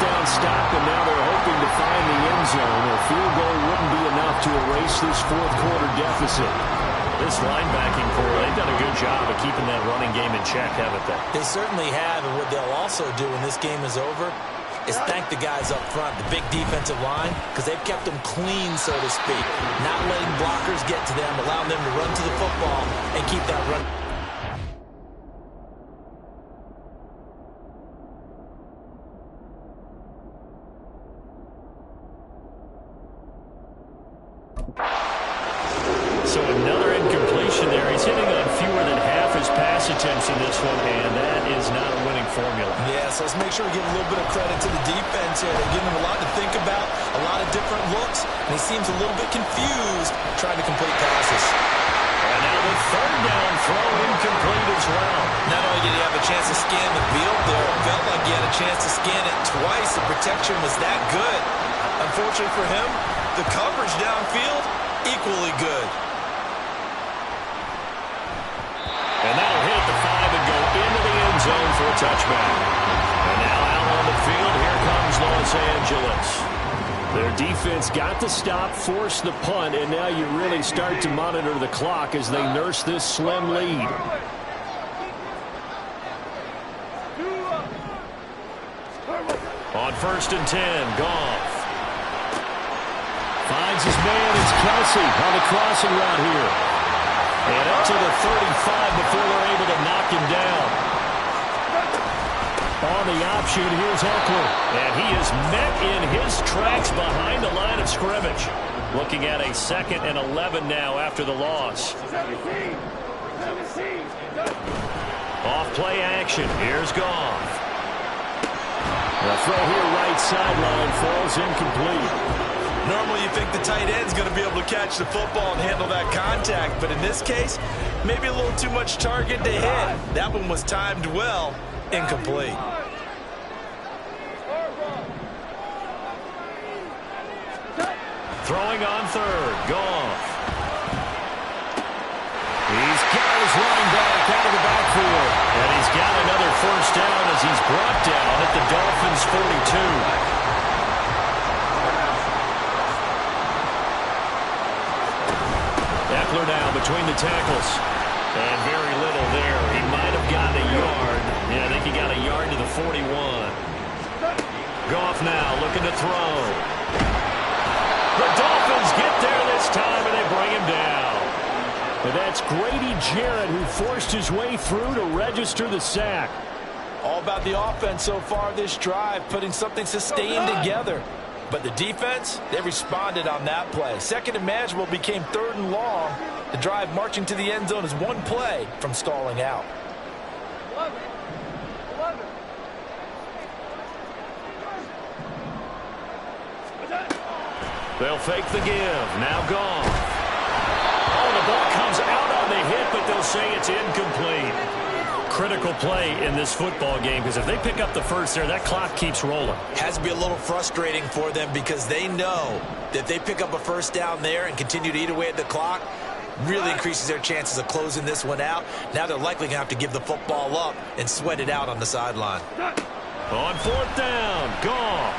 down stop, and now they're hoping to find the end zone. A field goal wouldn't be enough to erase this fourth quarter deficit. This linebacking core, they've done a good job of keeping that running game in check, haven't they? They certainly have, and what they'll also do when this game is over is thank the guys up front, the big defensive line, because they've kept them clean, so to speak, not letting blockers get to them, allowing them to run to the football and keep that run. So another incompletion there. He's hitting on fewer than half his pass attempts in this one, and that is not a winning formula. Yeah, so let's make sure we give a little bit of credit to the defense here. They're giving him a lot to think about, a lot of different looks, and he seems a little bit confused trying to complete passes. And now the third down throw incomplete as well. Not only did he have a chance to scan the field there, it felt like he had a chance to scan it twice. The protection was that good. Unfortunately for him, the coverage downfield, equally good. And that'll hit the 5 and go into the end zone for a touchback. And now out on the field, here comes Los Angeles. Their defense got the stop, forced the punt, and now you really start to monitor the clock as they nurse this slim lead. On 1st and 10, Goff. Finds his man, it's Kelsey on the crossing route here. And up to the 35 before they're able to knock him down. On the option, here's Eckler. And he is met in his tracks behind the line of scrimmage. Looking at a 2nd and 11 now after the loss. Off play action. Here's Goff. The throw here right sideline falls incomplete. Normally you think the tight end's going to be able to catch the football and handle that contact, but in this case, maybe a little too much target to hit. That one was timed well, incomplete. Throwing on 3rd, Goff. He's got his running back out of the backfield. And he's got another 1st down as he's brought down at the Dolphins' 42. Eckler now between the tackles. And very little there. He might have gotten a yard. Yeah, I think he got a yard to the 41. Goff now looking to throw. The Dolphins get there this time, and they bring him down. And that's Grady Jarrett who forced his way through to register the sack. All about the offense so far this drive, putting something sustained together. But the defense, they responded on that play. 2nd and manageable became 3rd and long. The drive marching to the end zone is one play from stalling out. They'll fake the give. Now Goff. Oh, the ball comes out on the hit, but they'll say it's incomplete. Critical play in this football game, because if they pick up the 1st there, that clock keeps rolling. Has to be a little frustrating for them because they know that if they pick up a 1st down there and continue to eat away at the clock, really increases their chances of closing this one out. Now they're likely going to have to give the football up and sweat it out on the sideline. On 4th down, Goff.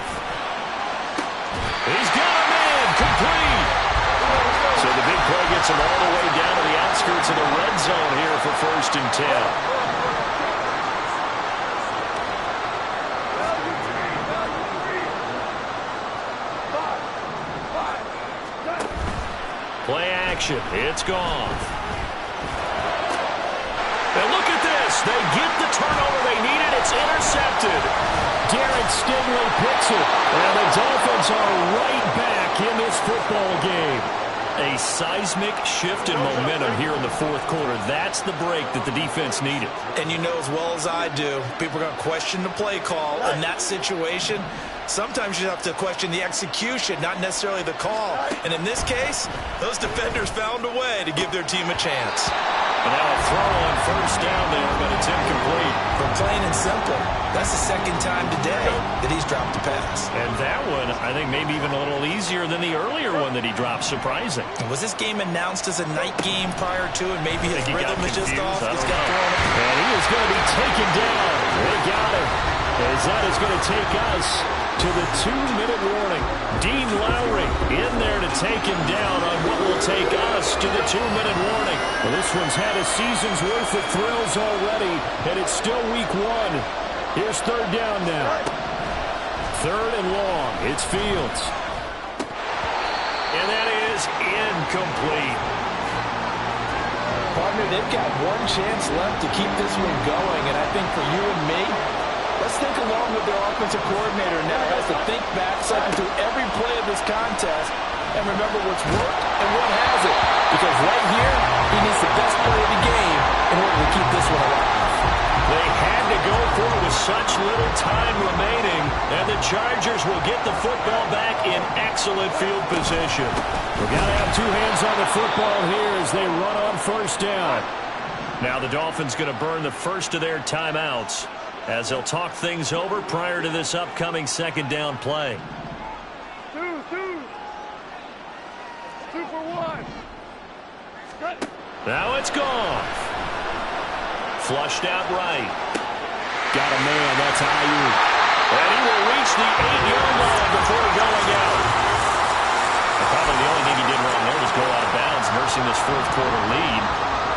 He's got him in, complete. So the big play gets him all the way down to the outskirts of the red zone here for 1st and 10. Play action. It's Goff. And look at this. They get the turnover they needed. It's intercepted. Darren Stingley picks it. And the Dolphins are right back in this football game. A seismic shift in momentum here in the 4th quarter. That's the break that the defense needed. And you know as well as I do, people are going to question the play call in that situation. Sometimes you have to question the execution, not necessarily the call. And in this case, those defenders found a way to give their team a chance. And now a throw on 1st down there, but it's incomplete. For plain and simple, that's the 2nd time today that he's dropped a pass. And that one, I think, maybe even a little easier than the earlier one that he dropped. Surprising. Was this game announced as a night game prior to, and maybe his rhythm is just off? And he is going to be taken down. They got him. As that is going to take us to the 2-minute warning. Dean Lowry in there to take him down on what will take us to the 2-minute warning. Well, this one's had a season's worth of thrills already, and it's still week 1. Here's third down now. Third and long. It's Fields. And that is incomplete. Partner, they've got one chance left to keep this one going, and I think for you and me, let's think along with their offensive coordinator now has to think back, cycle through every play of this contest, and remember what's worked and what hasn't. Because right here, he needs the best play of the game in order to keep this one alive. They had to go for it with such little time remaining, and the Chargers will get the football back in excellent field position. We've got to have two hands on the football here as they run on first down. Now the Dolphins going to burn the first of their timeouts as they'll talk things over prior to this upcoming second down play. Two for one. Now it's gone. Flushed out right. Got a man, that's Ayuk. And he will reach the 8-yard line before going out. Probably the only thing he did wrong there was go out of bounds, nursing this fourth-quarter lead.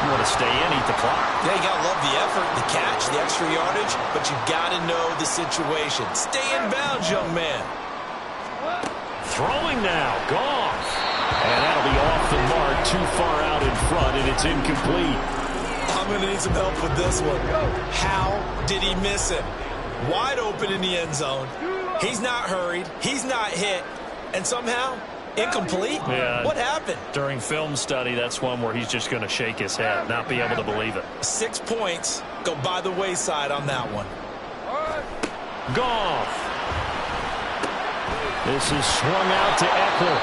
You want to stay in, eat the clock. Yeah, you got to love the effort, the catch, the extra yardage, but you got to know the situation. Stay in bounds, young man. Throwing now, gone. And that'll be off the mark, too far out in front, and it's incomplete. I'm going to need some help with this one. How did he miss it? Wide open in the end zone. He's not hurried. He's not hit. And somehow, incomplete? Yeah. What happened? During film study, that's one where he's just going to shake his head, not be able to believe it. 6 points go by the wayside on that one. Goff. This is swung out to Eckler.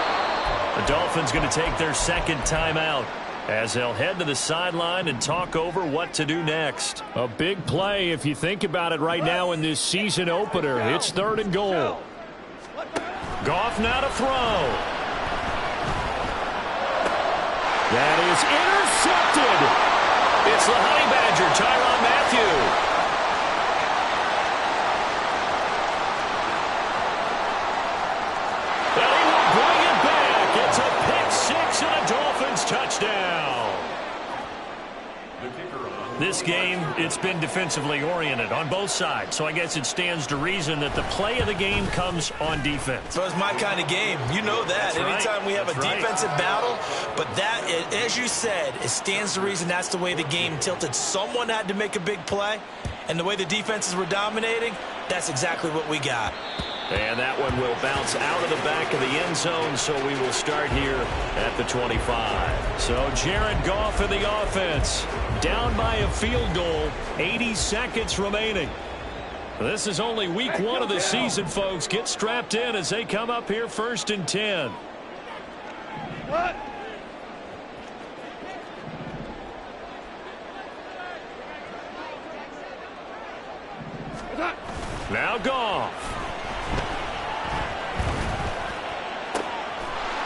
The Dolphins going to take their second timeout as they'll head to the sideline and talk over what to do next. A big play if you think about it right now in this season opener. It's third and goal. Goff now to throw. That is intercepted. It's the Honey Badger, Tyrann Mathieu. And he will bring it back. It's a pick six and a Dolphins touchdown. This game, it's been defensively oriented on both sides, so I guess it stands to reason that the play of the game comes on defense. So it's my kind of game. You know that. That's Anytime right. we have That's a right. defensive battle, but that, as you said, it stands to reason that's the way the game tilted. Someone had to make a big play, and the way the defenses were dominating, that's exactly what we got. And that one will bounce out of the back of the end zone, so we will start here at the 25. So Jared Goff in the offense, down by a field goal, 80 seconds remaining. This is only week 1 of the season, folks. Get strapped in as they come up here first and 10. What? Now Goff.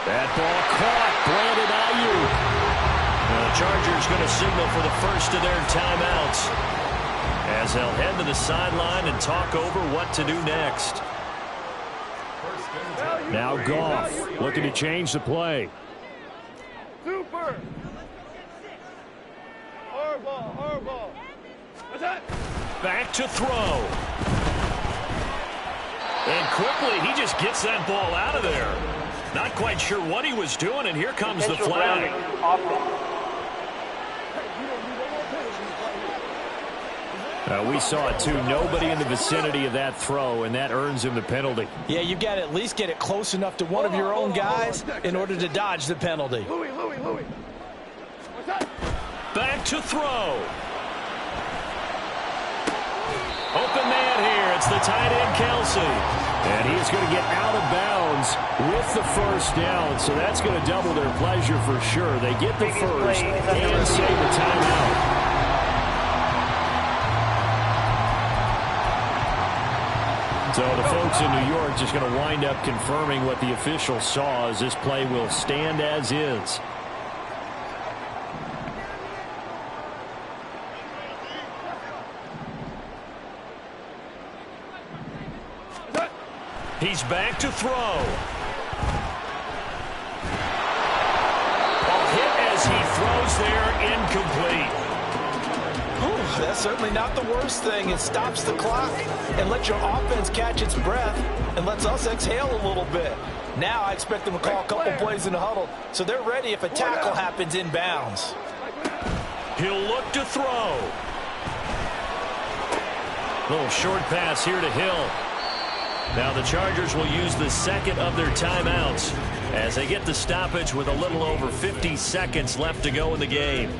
That ball caught. Brandon Ayuk. The Chargers going to signal for the first of their timeouts as they'll head to the sideline and talk over what to do next. Now Goff looking to change the play. Super. Hardball. What's that? Back to throw. And quickly, he just gets that ball out of there. Not quite sure what he was doing, and here comes the flag. We saw it, too. Nobody in the vicinity of that throw, and that earns him the penalty. Yeah, you've got to at least get it close enough to one of your own guys in order to dodge the penalty. Louis. What's that? Back to throw. Open man here. It's the tight end, Kelsey. And he's going to get out of bounds with the first down, so that's going to double their pleasure for sure. They get the first and save a timeout. So the folks in New York just going to wind up confirming what the officials saw as this play will stand as is. He He's back to throw. Hit as he throws there, incomplete. Whew, that's certainly not the worst thing. It stops the clock and lets your offense catch its breath and lets us exhale a little bit. Now I expect them to call a couple plays in the huddle so they're ready if a tackle happens inbounds. He'll look to throw. Little short pass here to Hill. Now the Chargers will use the second of their timeouts as they get the stoppage with a little over 50 seconds left to go in the game.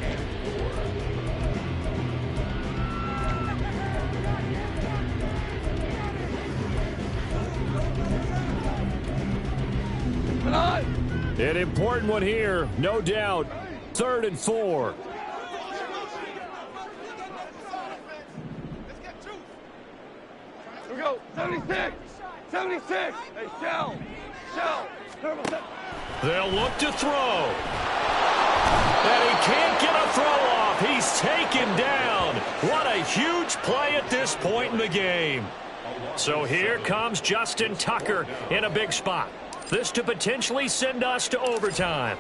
An important one here, no doubt. 3rd and 4. Here we go. 76. 76. Hey, shell. They'll look to throw. And he can't get a throw off. He's taken down. What a huge play at this point in the game. So here comes Justin Tucker in a big spot. This to potentially send us to overtime.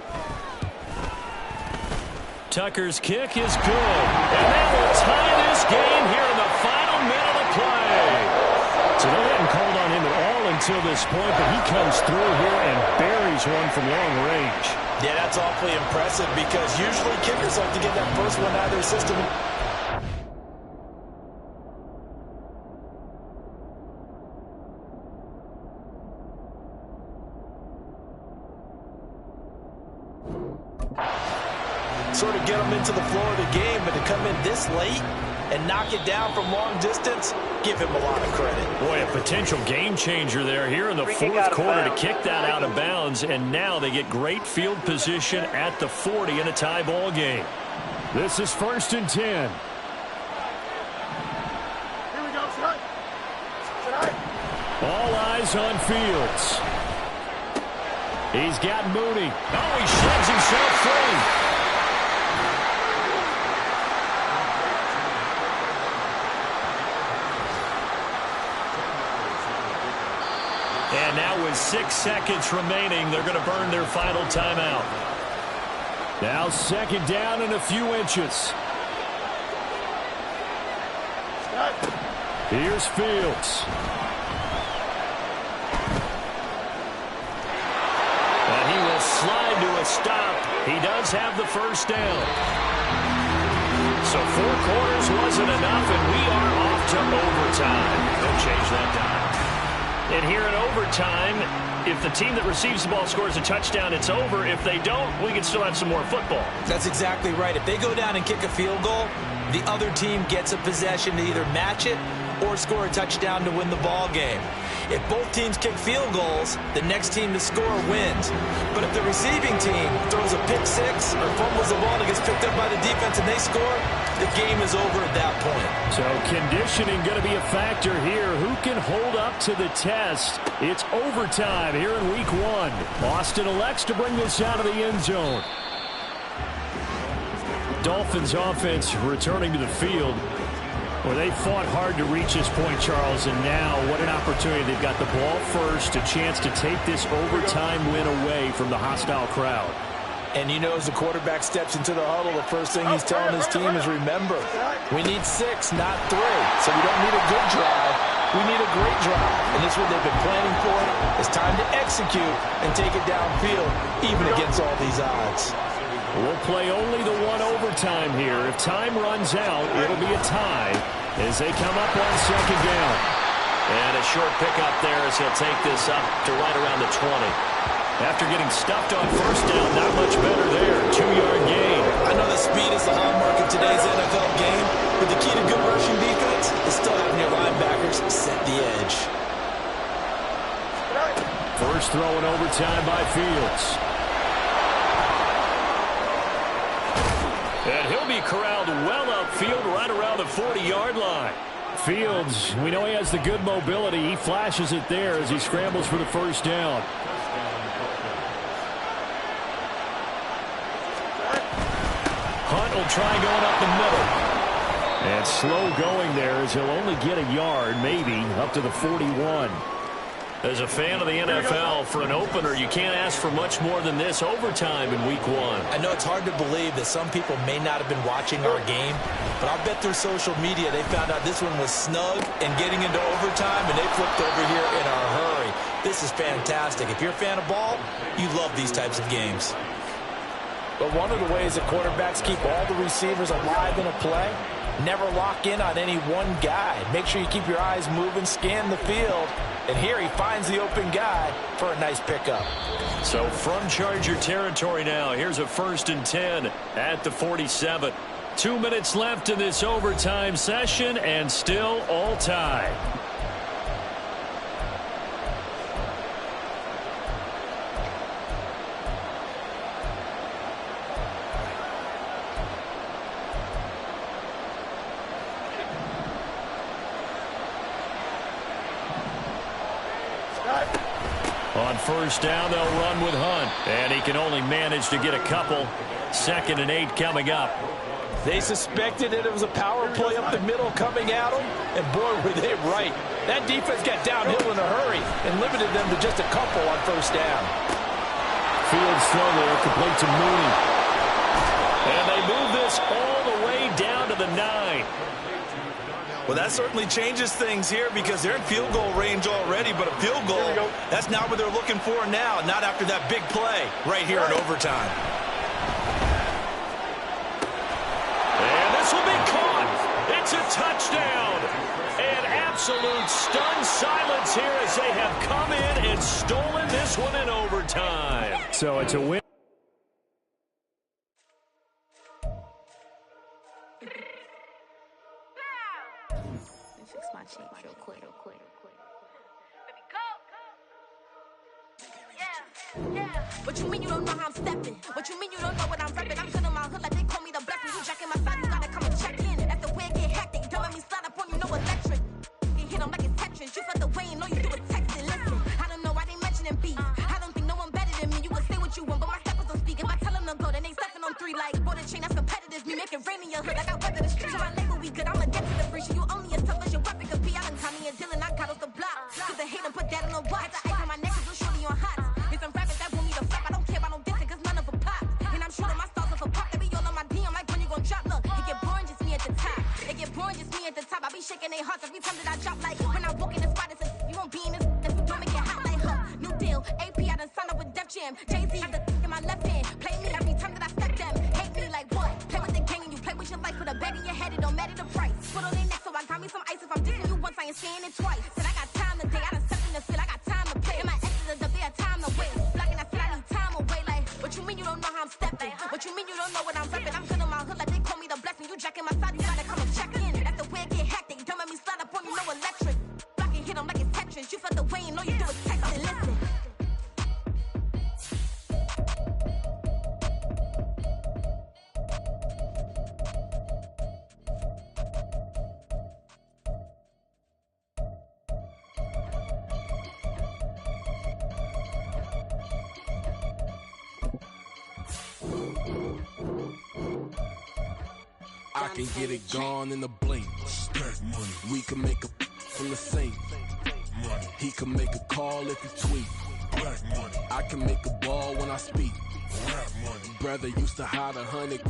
Tucker's kick is good. And that will tie this game here in the final minute of play. So they hadn't called on him at all until this point, but he comes through here and buries one from long range. Yeah, that's awfully impressive because usually kickers like to get that first one out of their system. Sort of get them into the flow of the game, but to come in this late and knock it down from long distance, give him a lot of credit. Boy, a potential game changer there here in the fourth quarter to kick that out of bounds, and now they get great field position at the 40 in a tie ball game. This is 1st and 10. Here we go, Scott. All eyes on Fields. He's got Mooney. Oh, he shreds himself free. And now with 6 seconds remaining, they're going to burn their final timeout. Now 2nd down and a few inches. Here's Fields. And he will slide to a stop. He does have the first down. So 4 quarters wasn't enough, and we are off to overtime. They'll change that time. And here in overtime, if the team that receives the ball scores a touchdown, it's over. If they don't, we can still have some more football. That's exactly right. If they go down and kick a field goal, the other team gets a possession to either match it or score a touchdown to win the ball game. If both teams kick field goals, the next team to score wins. But if the receiving team throws a pick six or fumbles the ball and gets picked up by the defense and they score, the game is over at that point. So conditioning going to be a factor here. Who can hold up to the test? It's overtime here in week 1. Boston elects to bring this out of the end zone. Dolphins offense returning to the field. Well, they fought hard to reach this point, Charles, and now what an opportunity. They've got the ball first, a chance to take this overtime win away from the hostile crowd. And you know, as the quarterback steps into the huddle, the first thing he's telling his team is, remember, we need 6, not 3. So we don't need a good drive. We need a great drive. And this is what they've been planning for. It's time to execute and take it downfield, even against all these odds. We'll play only the 1 overtime here. If time runs out, it'll be a tie as they come up on 2nd down. And a short pickup there as he'll take this up to right around the 20. After getting stuffed on 1st down, not much better there. 2-yard gain. I know the speed is the hallmark of today's NFL game, but the key to good rushing defense is still having your linebackers set the edge. First throw in overtime by Fields. And he'll be corralled well upfield right around the 40-yard line. Fields, we know he has the good mobility. He flashes it there as he scrambles for the 1st down. Hunt will try going up the middle. And slow going there as he'll only get a yard, maybe, up to the 41. As a fan of the NFL, for an opener, you can't ask for much more than this overtime in Week 1. I know it's hard to believe that some people may not have been watching our game, but I'll bet through social media they found out this one was snug and getting into overtime, and they flipped over here in a hurry. This is fantastic. If you're a fan of ball, you love these types of games. But one of the ways that quarterbacks keep all the receivers alive in a play, never lock in on any one guy. Make sure you keep your eyes moving, scan the field. And here he finds the open guy for a nice pickup. So from Charger territory now, here's a 1st and 10 at the 47. 2 minutes left in this overtime session and still all tied. On 1st down, they'll run with Hunt. And he can only manage to get a couple. 2nd and 8 coming up. They suspected that it was a power play up the middle coming at them. And boy, were they right. That defense got downhill in a hurry and limited them to just a couple on 1st down. Field slow there, complete to Mooney. And they move this all the way down to the 9. Well, that certainly changes things here because they're in field goal range already, but a field goal, that's not what they're looking for now, not after that big play right here in overtime. And this will be caught. It's a touchdown. And absolute stunned silence here as they have come in and stolen this one in overtime. So it's a win. What you mean you don't know how I'm stepping? What you mean you don't know what I'm repping? I'm good in my hood like they call me the blessing. You jacking my side, you gotta come and check in. That's the way I get hectic. Don't let me slide up on you, no electric. You hit them like it's Tetris. You felt the way and all you do is text it. Listen, I don't know why they mentioning beef. I don't think no one better than me. You can say what you want, but my steppers don't speak. If I tell them to go, then they stepping on 3 like border chain. That's competitive. Me make it rain in your hood like I weather the streets. So my label we good. I'ma get to the free. You only as tough as your weapon could be. I done Tommy and Dylan. I got off the block. Cause they hate them, put that on the watch. The ice on my neck is so shorty on hot. It's some rappers that want me to flap. I don't care about no dissing cause none of them pop. And I'm shooting my stars off a pop. They be all on my DM like when you gon' drop. Look, it get boring just me at the top. It get boring just me at the top. I be shaking their hearts every time that I drop. Like when I walk in the spot, it's you won't be in this if you don't make it hot like huh. New deal, AP, I done signed up with Def Jam. Jay-Z have the in my left hand. Play me every time that I step them. Hate me like what? Play with the gang and you play with your life. Put a bag in your head, it don't matter the price. Put on their neck, so I got me some ice. If I'm dissing you once, I ain't saying it twice. Said I got time today, I done stepped in the field, I got time to play. And my exes are there, time to waste. Blocking, I said I need time away. Like, what you mean you don't know how I'm stepping? What you mean you don't know what I'm repping? I'm good in my hood like they call me the blessing. You jacking my side, you gotta come and check in. That's the way I get hectic. Don't let me slide up on you, no electric. Blocking, hit them like it's Tetris. You felt the way and all you do is text and listen. I can get it gone in a blink. We can make a from the sink. He can make a call if he tweet. I can make a ball when I speak. Brother used to hide 100.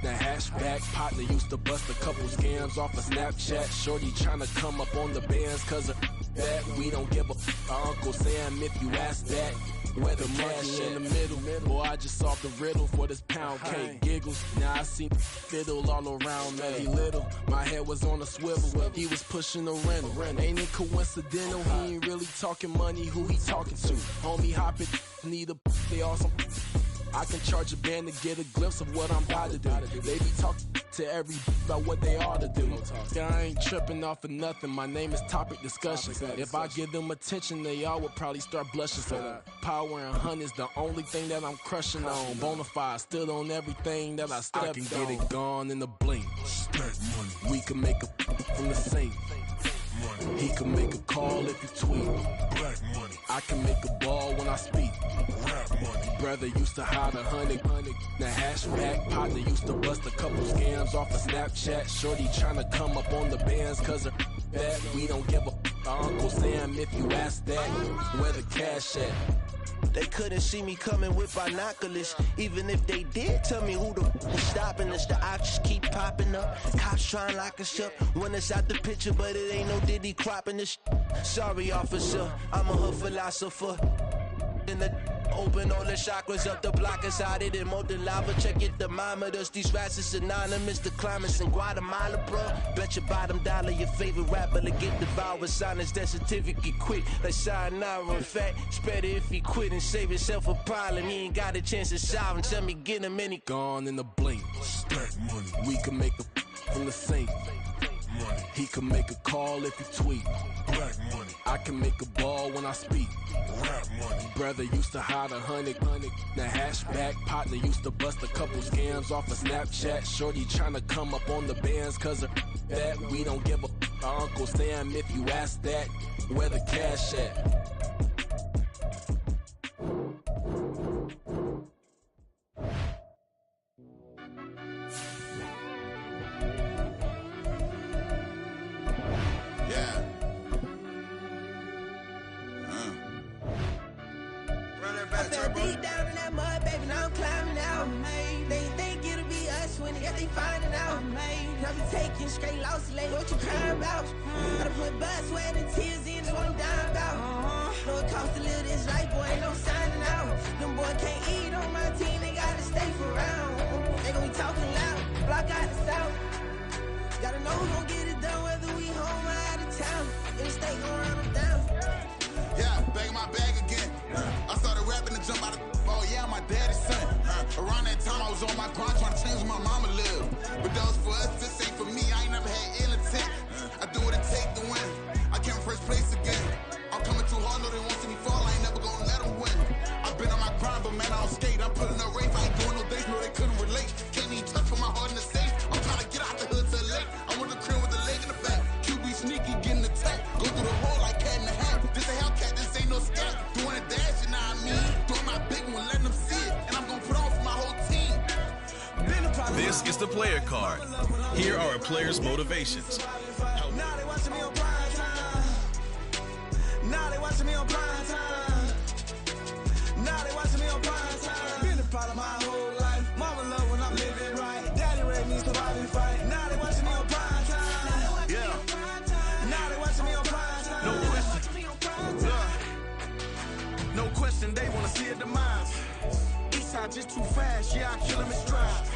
The hashback partner used to bust a couple scams off of Snapchat. Shorty tryna come up on the bands cause of that. We don't give a Uncle Sam if you ask that. Where the money in the middle. Boy, I just solved the riddle for this pound cake. Giggles, now I see fiddle all around me. He little, my head was on a swivel. He was pushing a rental. Ain't it coincidental? He ain't really talking money, who he talking to? Homie hopping, need a they awesome. I can charge a band to get a glimpse of what I'm about to do. They be talking to every about what they ought to do. Yeah, I ain't tripping off of nothing. My name is Topic Discussion. If I give them attention, they all would probably start blushing. So power and hunt is the only thing that I'm crushing on. Bonafide, stood on everything that I stepped on. I can get it gone in a blink. We can make a from the sink. He can make a call if you tweet. I can make a ball when I speak. Brother used to hide 100. The hashback partner used to bust a couple scams off of Snapchat. Shorty tryna come up on the bands cause of that. We don't give a Uncle Sam, if you ask that, where the cash at? They couldn't see me coming with binoculars. Even if they did, tell me who the was stopping us. The options keep popping up. Cops trying to lock us up. When it's out the picture, but it ain't no Diddy cropping this. Sorry, officer, I'm a hood philosopher. In the open all the chakras up, the block is out it and molten lava. Check your thermometers. These rats is synonymous. The climates in Guatemala, bruh. Bet your bottom dollar your favorite rapper to get devoured. Sign his death certificate quick. Like sayonara. In fact, it's better if he quit and save himself a problem. He ain't got a chance to solve and tell me get him any. Gone in the blink. Stack money. We can make a from the sink. Money. He can make a call if he tweet. Black money. I can make a ball when I speak. Rap money. Brother used to hide 100 the hatchback. Partner used to bust a couple scams off of Snapchat. Shorty tryna come up on the bands cause of that. We don't give a Uncle Sam if you ask that. Where the cash at? Deep down in that mud, baby, now I'm climbing out. They think it'll be us when they finding out. I be taking straight losses lately, what you crying about? Gotta put blood, sweat, and tears in, that's what I'm dying about. Know it costs to live this life, boy, ain't no signing out. Them boy can't eat on my team, they gotta stay for round. They gon' be talking loud, block out the south. Gotta know who gon' get it done, whether we home or out of town. In the state gon' run them down. Yeah, back in my bag again. I started rapping to jump out of oh yeah, my daddy's son. Around that time I was on my grind trying to change where my mama lived. But that was for us, this ain't for me. I ain't never had ill intent. I do what it take to win. I came first place again. I'm coming too hard, know they won't see me fall. I ain't never gonna let them win. I've been on my grind, but man, I don't skate. I'm putting up rape, I ain't doing no days, no they couldn't relate. Can't even touch for my heart in the safe. I'm trying to get out the hood to the lake. I want the crib with the leg in the back. QB sneaky, getting attacked. Go through the hole like cat in the hat. This a Hellcat, this ain't no scat. Doing a dash, you know what I mean? Doing my big one, letting them see it. And I'm gonna put on for my whole team. This is the player card. Here are a player's motivations. Now they watching me on prime time. Now they watching me on prime time. Now they watching me on prime time. Been a part of my whole life. Mama love when I'm living right. Daddy raised me surviving fight. Now they watching me on prime time. Yeah. Now they watching me on prime time. No question. No question, they wanna see a demise. Eastside just too fast, yeah, I kill them in stride.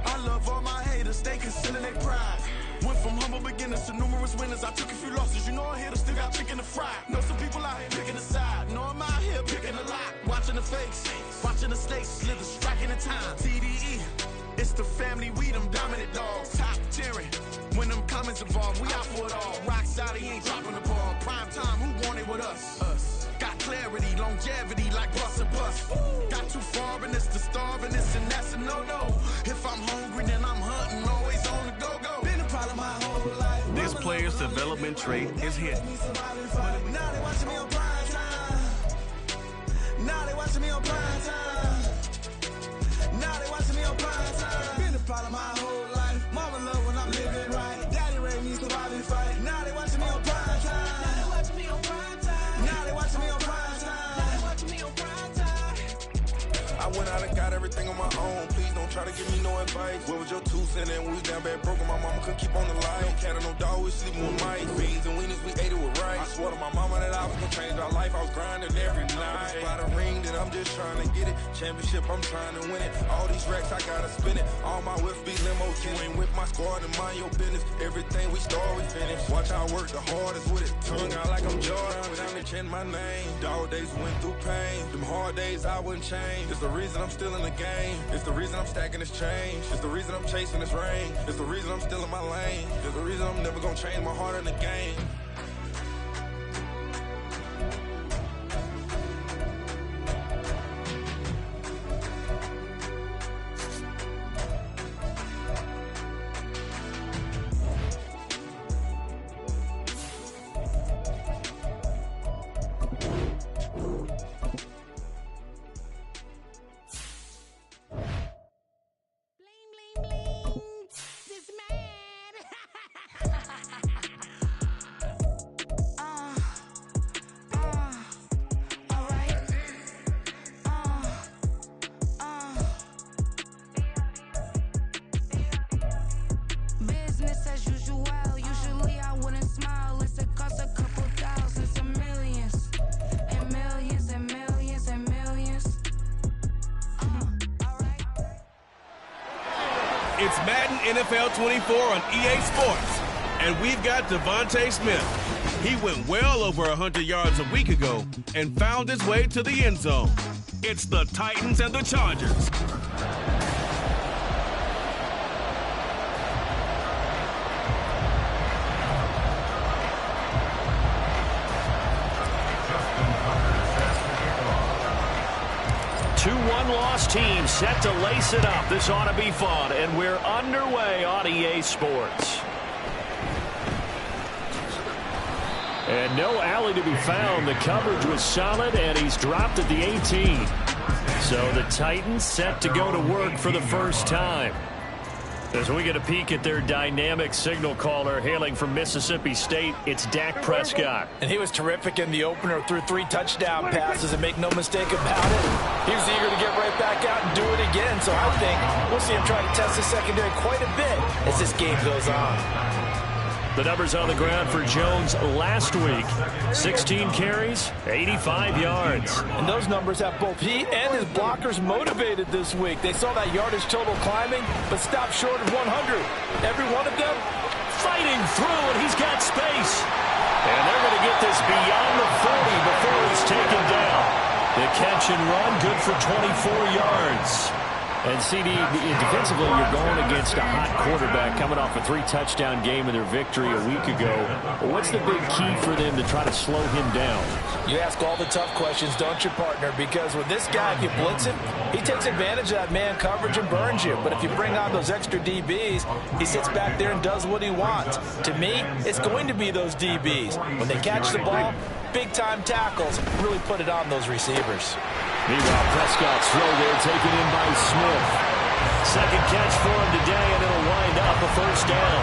I love all my haters, they concealing their pride. Went from humble beginners to numerous winners. I took a few losses, you know I hit, still got chicken to fry. Know some people out here picking a side. Know I'm out here picking a lot. Watching the fakes, watching the snakes slither, striking the time. TDE, it's the family, we them dominant dogs. Top tiering, when them comments involved, we out for it all. Rock solid, he ain't dropping the ball. Prime time, who want it with us? Us. Got clarity, longevity like bus and bus. Got too far and it's the starving, this and that's a no-no. If I'm hungry, then I'm hunting, always on the go-go. Been a problem my whole life. This player's development trait is hidden. Now they watching me on prime time. Now they watching me on prime time. Now they watching me on prime time. Been a problem my whole life. Mama love when I'm living right. Daddy raised me surviving fight. Now they watching me on prime time. Now they watching me on prime time. Now they watching me on prime time. Now they watching me on prime time. I went out and got everything on my own. Please don't try to give me no advice. What was your 2 cents and we was down bad broke and my mama couldn't keep on the line. No cat or no dog, we sleeping with mice. Beans and wieners, we ate it with rice. I swore to my mama that I was gonna change our life. I was grinding every night. By the ring that I'm just trying to get it. Championship, I'm trying to win it. All these racks, I gotta spin it. All my whips be limo. You ain't with my squad and mind your business. Everything we start, we finish. Watch I work the hardest with it. Tongue out like I'm Jordan. Without me change my name. Dog days went through pain. Them hard days I wouldn't change. It's the reason I'm still in the game. It's the reason I'm stacking this change. It's the reason I'm chasing this rain. It's the reason I'm still in my lane. It's the reason I'm never gonna change my heart in the game. It's Madden NFL 24 on EA Sports. And we've got Devontae Smith. He went well over 100 yards a week ago and found his way to the end zone. It's the Titans and the Chargers. Two one-loss teams set to lace it up. This ought to be fun, and we're underway on EA Sports. And no alley to be found. The coverage was solid, and he's dropped at the 18. So the Titans set to go to work for the first time. As we get a peek at their dynamic signal caller hailing from Mississippi State, it's Dak Prescott. And he was terrific in the opener, threw 3 touchdown passes, and make no mistake about it, he was eager to get right back out and do it again. So I think we'll see him try to test the secondary quite a bit as this game goes on. The numbers on the ground for Jones last week. 16 carries, 85 yards. And those numbers have both he and his blockers motivated this week. They saw that yardage total climbing, but stopped short of 100. Every one of them fighting through, and he's got space. And they're going to get this beyond the 40 before he's taken down. The catch and run, good for 24 yards. And CD, defensively, you're going against a hot quarterback coming off a 3-touchdown game in their victory a week ago. What's the big key for them to try to slow him down? You ask all the tough questions, don't you, partner? Because with this guy, if you blitz him, he takes advantage of that man coverage and burns you. But if you bring on those extra DBs, he sits back there and does what he wants. To me, it's going to be those DBs. When they catch the ball, big-time tackles really put it on those receivers. Meanwhile, Prescott's throw there taken in by Smith. Second catch for him today, and it'll wind up a first down.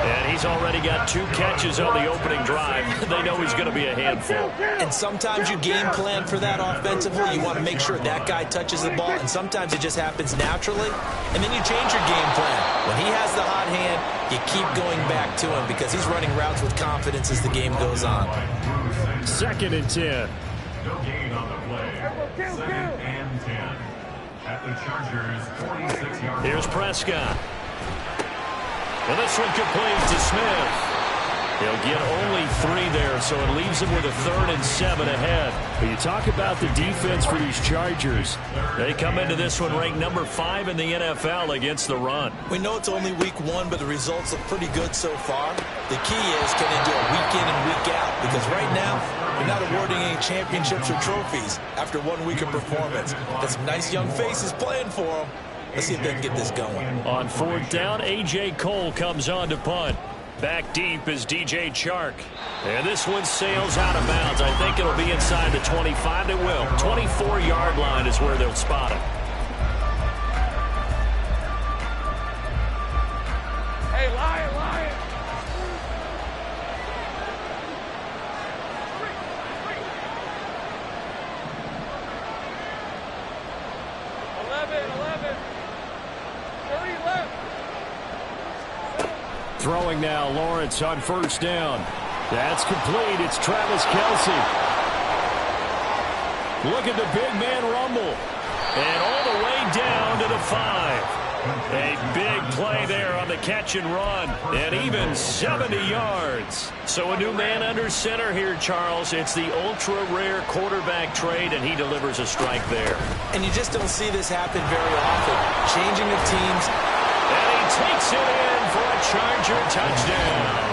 And he's already got 2 catches on the opening drive. They know he's going to be a handful. And sometimes you game plan for that offensively. You want to make sure that guy touches the ball, and sometimes it just happens naturally. And then you change your game plan. When he has the hot hand, you keep going back to him because he's running routes with confidence as the game goes on. 2nd and 10. No gain on the play. 2nd and 10. At the Chargers, 46-yard. Here's Prescott. And this one complete to Smith. He'll get only 3 there, so it leaves him with a 3rd and 7 ahead. But you talk about the defense for these Chargers. They come into this one ranked number 5 in the NFL against the run. We know it's only week 1, but the results look pretty good so far. The key is, can they do it week in and week out? Because right now, they're not awarding any championships or trophies after 1 week of performance. Got some nice young faces playing for them. Let's see if they can get this going. On 4th down, A.J. Cole comes on to punt. Back deep is DJ Chark. And this one sails out of bounds. I think it'll be inside the 25. It will. 24-yard line is where they'll spot it. Hey, Lion, Lion. 11. 30 left. Throwing now, Lawrence on 1st down. That's complete. It's Travis Kelce. Look at the big man rumble. And all the way down to the 5. A big play there on the catch and run. And even 70 yards. So a new man under center here, Charles. It's the ultra-rare quarterback trade, and he delivers a strike there. And you just don't see this happen very often. Changing of teams. And he takes it in for a Charger touchdown.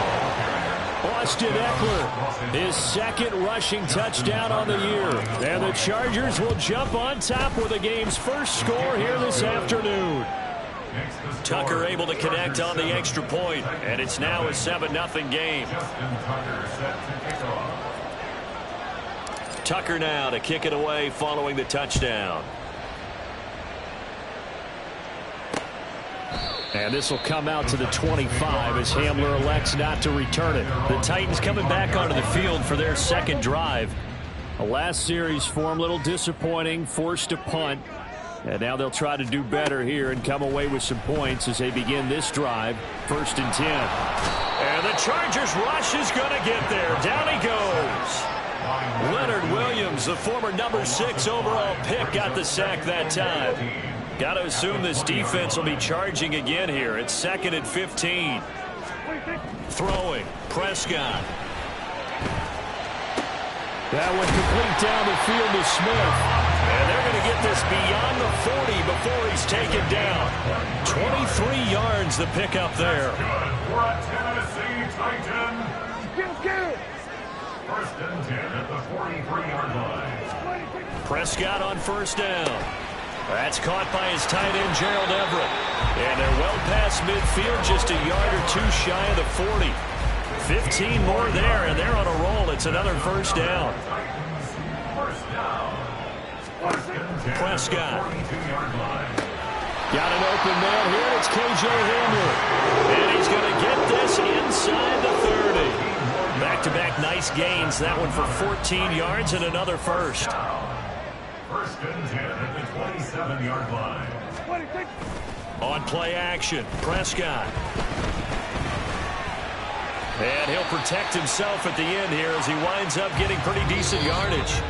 Austin Eckler, his 2nd rushing touchdown on the year. And the Chargers will jump on top with the game's first score here this afternoon. Tucker able to connect on the extra point, and it's now a 7-0 game. Tucker now to kick it away following the touchdown. And this will come out to the 25 as Hamler elects not to return it. The Titans coming back onto the field for their 2nd drive. The last series for them, a little disappointing, forced to punt. And now they'll try to do better here and come away with some points as they begin this drive. 1st and 10. And the Chargers rush is going to get there. Down he goes. Leonard Williams, the former number 6 overall pick, got the sack that time. Got to assume this defense will be charging again here. It's 2nd and 15. Throwing. Prescott. That one complete down the field to Smith. And they're going to get this beyond the 40 before he's taken down. 23 yards the pickup there. For a Tennessee Titan. First and 10 at the 43-yard line. Prescott on first down. That's caught by his tight end, Gerald Everett. And they're well past midfield, just a yard or two shy of the 40. 15 more there, and they're on a roll. It's another first down. Prescott. Got an open man here. It's K.J. Hamler. And he's going to get this inside the 30. Back-to-back nice gains. That one for 14 yards and another first. First and 10 at the 27-yard line. On play action, Prescott. And he'll protect himself at the end here as he winds up getting pretty decent yardage.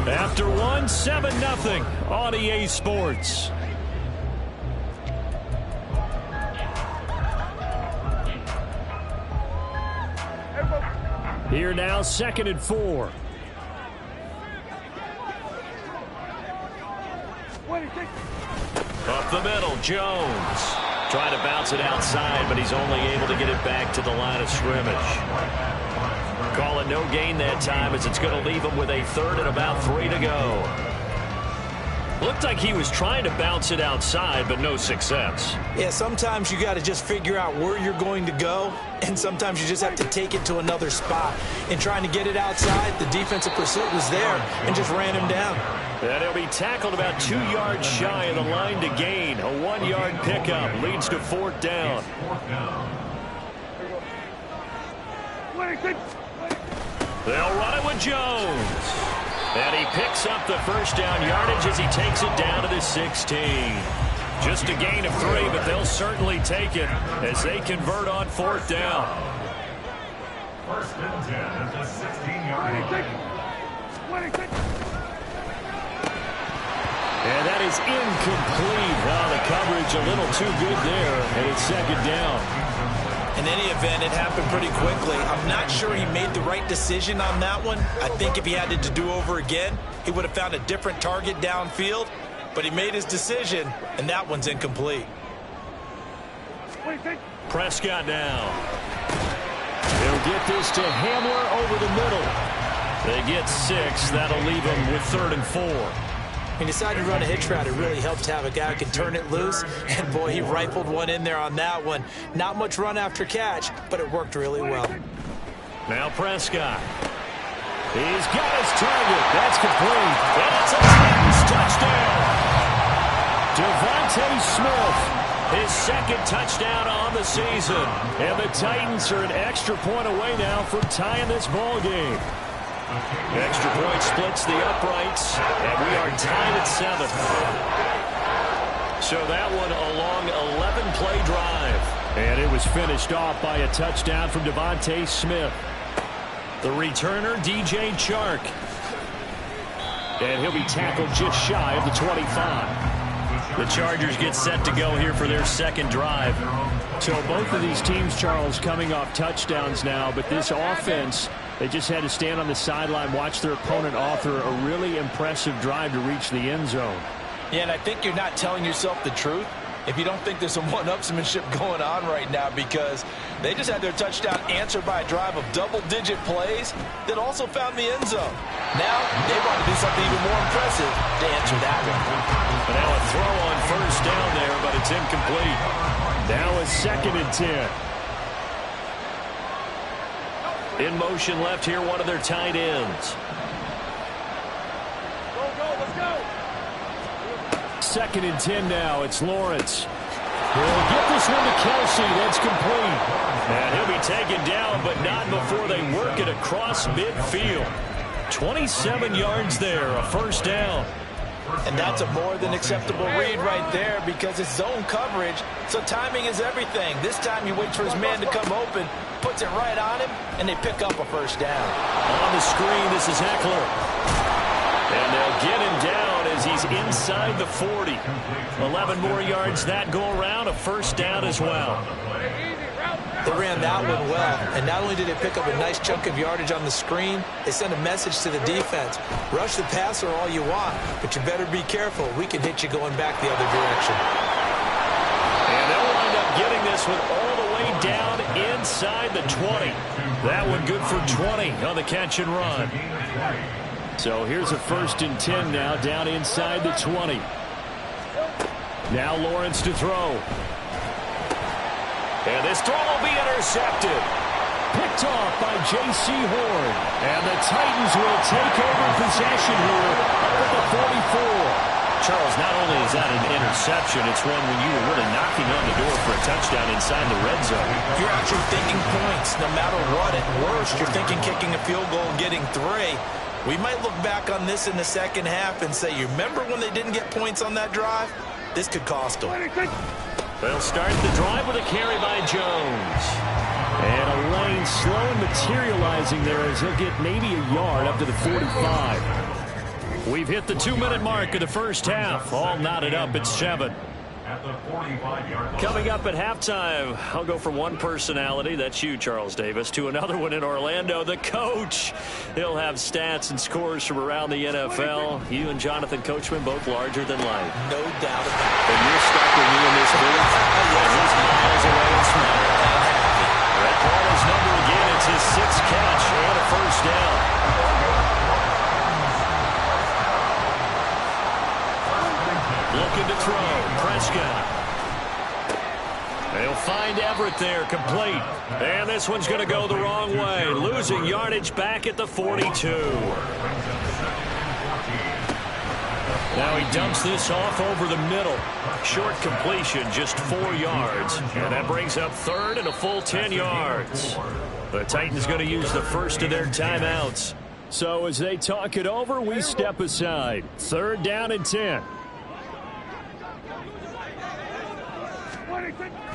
After one, 7-0 on EA Sports. Here now, 2nd and 4. Up the middle, Jones. Trying to bounce it outside, but he's only able to get it back to the line of scrimmage. Call it no gain that time as it's going to leave him with a 3rd and about 3 to go. Looked like he was trying to bounce it outside, but no success. Yeah, sometimes you got to just figure out where you're going to go, and sometimes you just have to take it to another spot. In trying to get it outside, the defensive pursuit was there and just ran him down. And he'll be tackled about 2 yards shy of the line to gain. A 1-yard pickup leads to 4th down. They'll run it with Jones. And he picks up the first down yardage as he takes it down to the 16. Just a gain of 3, but they'll certainly take it as they convert on 4th down. First and 10 at the 16-yard line. And that is incomplete. The coverage a little too good there, and it's 2nd down. In any event, it happened pretty quickly. I'm not sure he made the right decision on that one. I think if he had to do over again, he would have found a different target downfield. But he made his decision, and that one's incomplete. Prescott now. They'll get this to Hamler over the middle. They get 6. That'll leave him with 3rd and 4. He decided to run a hitch route. It really helped to have a guy who can turn it loose. And, boy, he rifled one in there on that one. Not much run after catch, but it worked really well. Now Prescott. He's got his target. That's complete. And it's a Titans touchdown. Devontae Smith. His 2nd touchdown on the season. And the Titans are an extra point away now from tying this ball game. Extra point splits the uprights, and we are tied at 7. So that one a long 11-play drive. And it was finished off by a touchdown from Devontae Smith. The returner, DJ Chark. And he'll be tackled just shy of the 25. The Chargers get set to go here for their 2nd drive. So both of these teams, Charles, coming off touchdowns now, but this offense, they just had to stand on the sideline, watch their opponent author a really impressive drive to reach the end zone. Yeah, and I think you're not telling yourself the truth if you don't think there's some one-upsmanship going on right now, because they just had their touchdown answered by a drive of double-digit plays that also found the end zone. Now they want to do something even more impressive to answer that one. But now a throw on first down there, but it's incomplete. Now a 2nd and 10. In motion left here, one of their tight ends. Let's go. 2nd and 10 now. It's Lawrence. He'll get this one to Kelsey. That's complete. And he'll be taken down, but not before they work it across midfield. 27 yards there, a first down. And that's a more than acceptable read right there because it's zone coverage, so timing is everything. This time he waits for his man to come open, puts it right on him, and they pick up a first down. On the screen, this is Eckler. And they'll get him down as as he's inside the 40. 11 more yards that go around, a first down as well. They ran that one well, and not only did they pick up a nice chunk of yardage on the screen, they sent a message to the defense. Rush the passer all you want, but you better be careful. We can hit you going back the other direction. And they'll wind up getting this one all the way down inside the 20. That one good for 20 on the catch and run. So here's a 1st and 10 now, down inside the 20. Now Lawrence to throw. And this throw will be intercepted. Picked off by J.C. Horn. And the Titans will take over possession here up at the 44. Charles, not only is that an interception, it's one when you were really knocking on the door for a touchdown inside the red zone. You're actually thinking points no matter what. At worst, you're thinking kicking a field goal and getting 3. We might look back on this in the second half and say, you remember when they didn't get points on that drive? This could cost them. They'll start the drive with a carry by Jones. And a lane slow materializing there as he'll get maybe a yard up to the 45. We've hit the 2-minute mark of the first half. All knotted up at 7. Coming up at halftime, I'll go from one personality, that's you, Charles Davis, to another one in Orlando, the coach. He'll have stats and scores from around the NFL. You and Jonathan Coachman, both larger than life. No doubt about it. And you're stuck with me in this booth. He's miles away and smiling. Red Paula's number again. It's his 6th catch and a first down. Looking to throw. Prescott. They'll find Everett there, complete. And this one's going to go the wrong way. Losing yardage back at the 42. Now he dumps this off over the middle. Short completion, just 4 yards. And that brings up 3rd and a full 10 yards. The Titans going to use the first of their timeouts. So as they talk it over, we step aside. 3rd down and 10.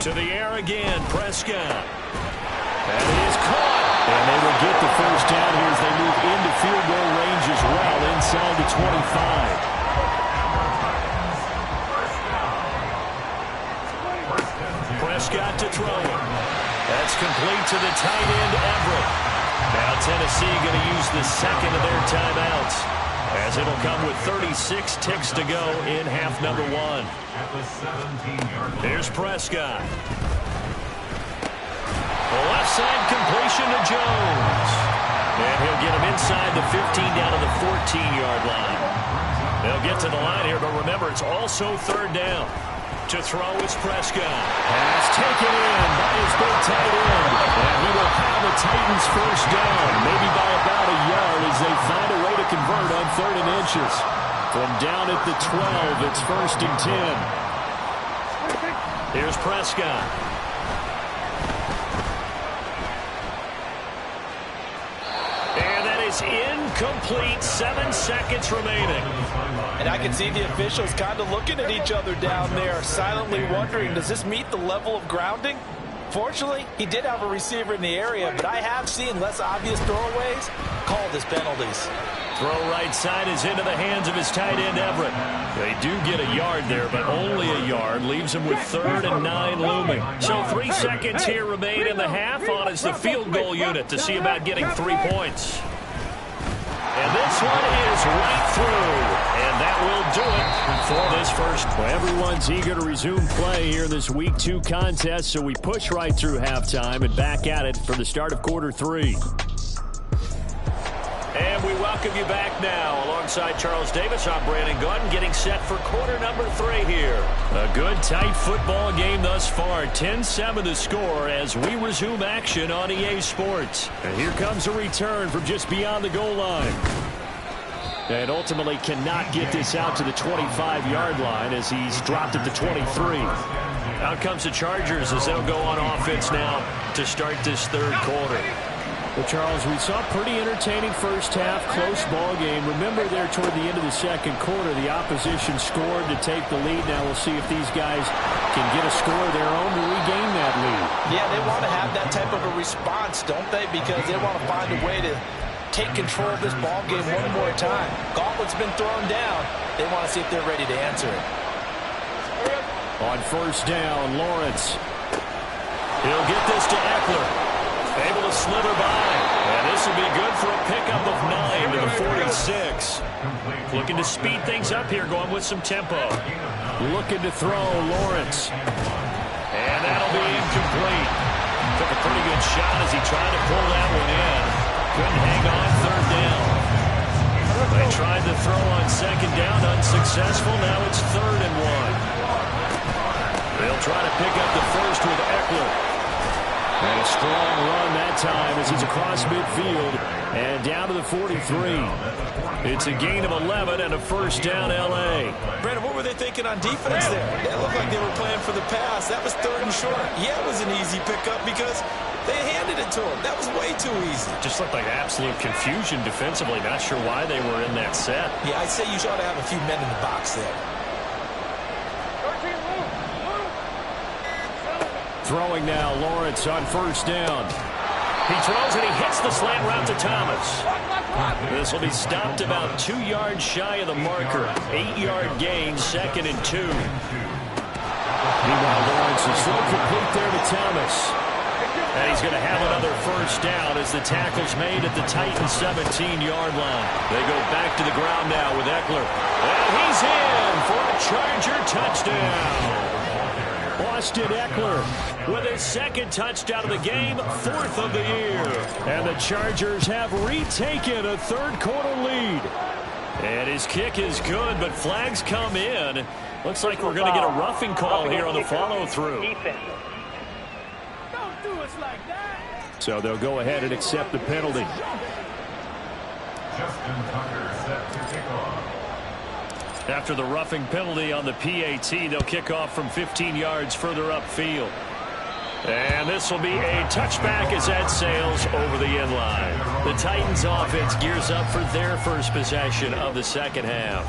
To the air again, Prescott. That is caught. And they will get the first down here as they move into field goal range as well, inside the 25. Prescott to throw it. That's complete to the tight end, Everett. Now Tennessee going to use the second of their timeouts, as it'll come with 36 ticks to go in half number 1. Here's Prescott. Left side completion to Jones. And he'll get him inside the 15 down to the 14-yard line. They'll get to the line here, but remember, it's also 3rd down. To throw is Prescott. Pass taken in by his big tight end. And he will have the Titans first down, maybe by about a yard as they find a way to convert on 3rd and inches. From down at the 12, it's 1st and 10. Here's Prescott. And that is incomplete. 7 seconds remaining. And I can see the officials kind of looking at each other down there, silently wondering, does this meet the level of grounding? Fortunately, he did have a receiver in the area, but I have seen less obvious throwaways called as penalties. Throw right side is into the hands of his tight end, Everett. They do get a yard there, but only a yard. Leaves him with 3rd and 9 looming. So 3 seconds here remain in the half on as the field goal unit to see about getting 3 points. And this one is right through. And that will do it for this first. Well, everyone's eager to resume play here in this Week 2 contest, so we push right through halftime and back at it for the start of quarter 3. And we welcome you back now. Alongside Charles Davis, I'm Brandon Gunn, getting set for quarter number 3 here. A good, tight football game thus far. 10-7 the score as we resume action on EA Sports. And here comes a return from just beyond the goal line. And ultimately cannot get this out to the 25-yard line as he's dropped at the 23. Out comes the Chargers as they'll go on offense now to start this 3rd quarter. Well, Charles, we saw a pretty entertaining first half, close ball game. Remember there toward the end of the 2nd quarter, the opposition scored to take the lead. Now we'll see if these guys can get a score of their own to regain that lead. Yeah, they want to have that type of a response, don't they? Because they want to find a way to take control of this ball game one more time. Goff what's been thrown down. They want to see if they're ready to answer it. On first down, Lawrence. He'll get this to Eckler. Able to slither by. And this will be good for a pickup of 9 to the 46. Looking to speed things up here, going with some tempo. Looking to throw, Lawrence. And that'll be incomplete. Took a pretty good shot as he tried to pull that one in. Couldn't hang on third down. They tried to throw on second down, unsuccessful. Now it's 3rd and 1. They'll try to pick up the first with Eckler. And a strong run that time as he's across midfield and down to the 43. It's a gain of 11 and a first down, L.A. Brandon, what were they thinking on defense there? It looked like they were playing for the pass. That was 3rd and short. Yeah, it was an easy pickup because they handed it to him. That was way too easy. Just looked like absolute confusion defensively. Not sure why they were in that set. Yeah, I'd say you ought to have a few men in the box there. Throwing now, Lawrence on first down. He throws and he hits the slant route to Thomas. This will be stopped about 2 yards shy of the marker. 8-yard gain, 2nd and 2. Meanwhile, Lawrence is throw complete there to Thomas. And he's going to have another first down as the tackle's made at the Titans' 17-yard line. They go back to the ground now with Eckler. And he's in for a Charger touchdown. Austin Eckler with his 2nd touchdown of the game, 4th of the year. And the Chargers have retaken a 3rd quarter lead. And his kick is good, but flags come in. Looks like we're going to get a roughing call here on the follow-through. Don't do us like that. So they'll go ahead and accept the penalty. Justin Tucker set to kick off. After the roughing penalty on the PAT, they'll kick off from 15 yards further upfield. And this will be a touchback as that sails over the end line. The Titans offense gears up for their first possession of the second half.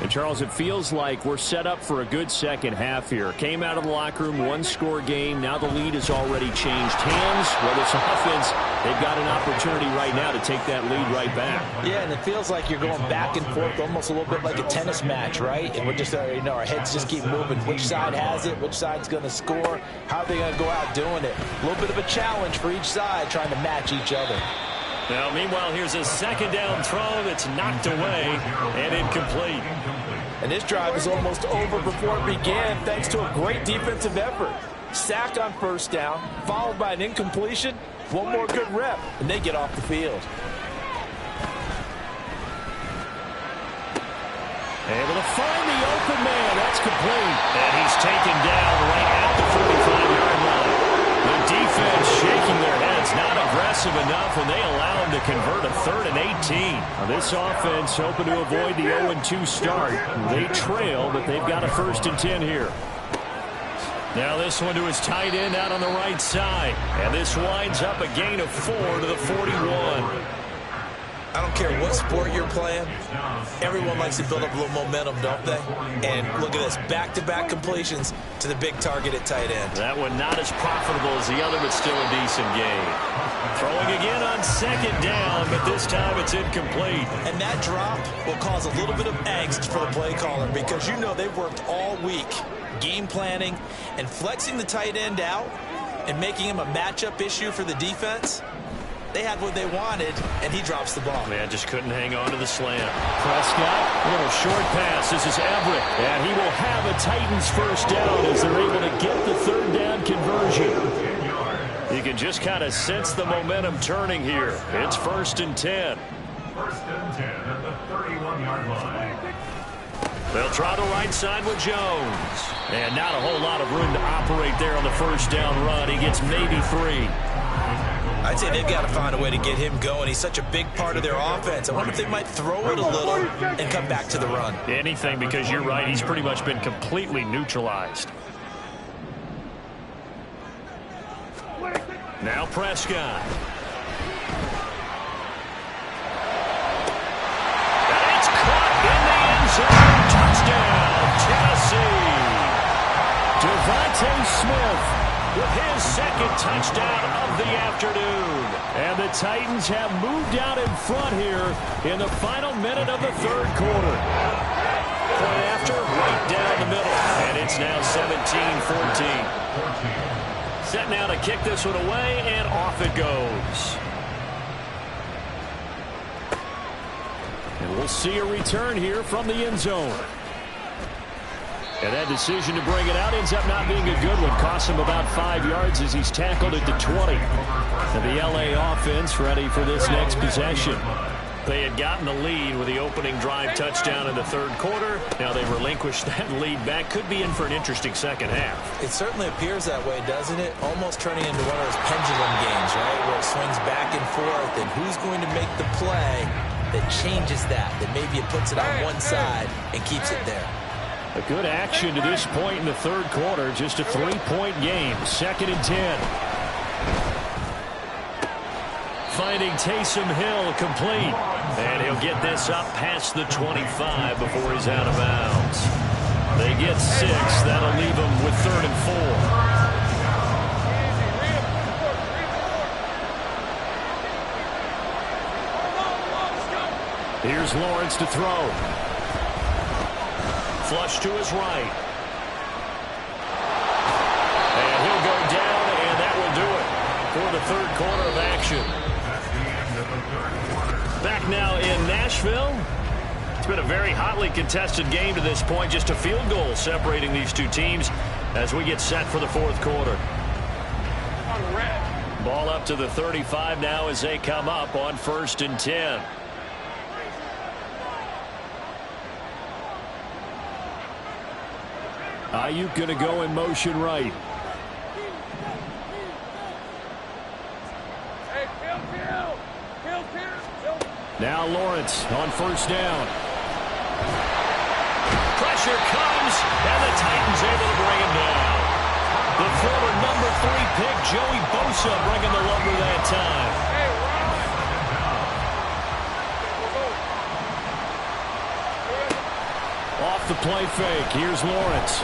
And Charles, it feels like we're set up for a good second half here. Came out of the locker room, 1-score game. Now the lead has already changed hands. Whether it's offense, they've got an opportunity right now to take that lead right back. Yeah, and it feels like you're going back and forth almost a little bit like a tennis match, right? And we're just, our heads just keep moving. Which side has it? Which side's going to score? How are they going to go out doing it? A little bit of a challenge for each side trying to match each other. Now, meanwhile, here's a second down throw that's knocked away and incomplete. And this drive is almost over before it began thanks to a great defensive effort. Sack on first down, followed by an incompletion. One more good rep, and they get off the field. Able to find the open man. That's complete. And he's taken down right at the 45-yard line. The defense shaking their heads, not aggressive enough when they allow him to convert a 3rd and 18. Now this offense hoping to avoid the 0-2 start. They trail, but they've got a 1st and 10 here. Now this one to his tight end out on the right side. And this winds up a gain of 4 to the 41. I don't care what sport you're playing. Everyone likes to build up a little momentum, don't they? And look at this, back-to-back completions to the big target at tight end. That one not as profitable as the other, but still a decent gain. Throwing again on second down, but this time it's incomplete. And that drop will cause a little bit of angst for the play caller because you know they've worked all week game planning and flexing the tight end out and making him a matchup issue for the defense. They had what they wanted, and he drops the ball. Man, just couldn't hang on to the slant. Prescott, a little short pass. This is Everett, and he will have a Titans first down as they're able to get the 3rd down conversion. You can just kind of sense the momentum turning here. It's 1st and 10. 1st and 10 at the 31-yard line. They'll try the right side with Jones. And not a whole lot of room to operate there on the first down run. He gets maybe 3. I'd say they've got to find a way to get him going. He's such a big part of their offense. I wonder if they might throw it a little and come back to the run. Anything, because you're right. He's pretty much been completely neutralized. Now Prescott. And it's caught in the end zone. Touchdown, Tennessee. Devontae Smith with his second touchdown of the afternoon. And the Titans have moved out in front here in the final minute of the third quarter. Point after, right down the middle. And it's now 17-14. Set now to kick this one away, and off it goes. And we'll see a return here from the end zone. And that decision to bring it out ends up not being a good one. Costs him about 5 yards as he's tackled at the 20. And the LA offense ready for this next possession. They had gotten the lead with the opening drive touchdown in the third quarter. Now they've relinquished that lead back. Could be in for an interesting second half. It certainly appears that way, doesn't it? Almost turning into one of those pendulum games, right? Where it swings back and forth, and who's going to make the play that changes that maybe it puts it on one side and keeps it there. A good action to this point in the third quarter. Just a 3-point game. 2nd and 10. Finding Taysom Hill complete. And he'll get this up past the 25 before he's out of bounds. They get 6. That'll leave them with 3rd and 4. Here's Lawrence to throw. Flush to his right. And he'll go down, and that will do it for the third quarter of action. Back now in Nashville. It's been a very hotly contested game to this point. Just a field goal separating these two teams as we get set for the fourth quarter. Ball up to the 35 now as they come up on 1st and 10. Ayuk going to go in motion right. Now Lawrence on 1st down. Pressure comes, and the Titans able to bring him down. The former number 3 pick, Joey Bosa, bringing the lumber that time. Off the play fake. Here's Lawrence.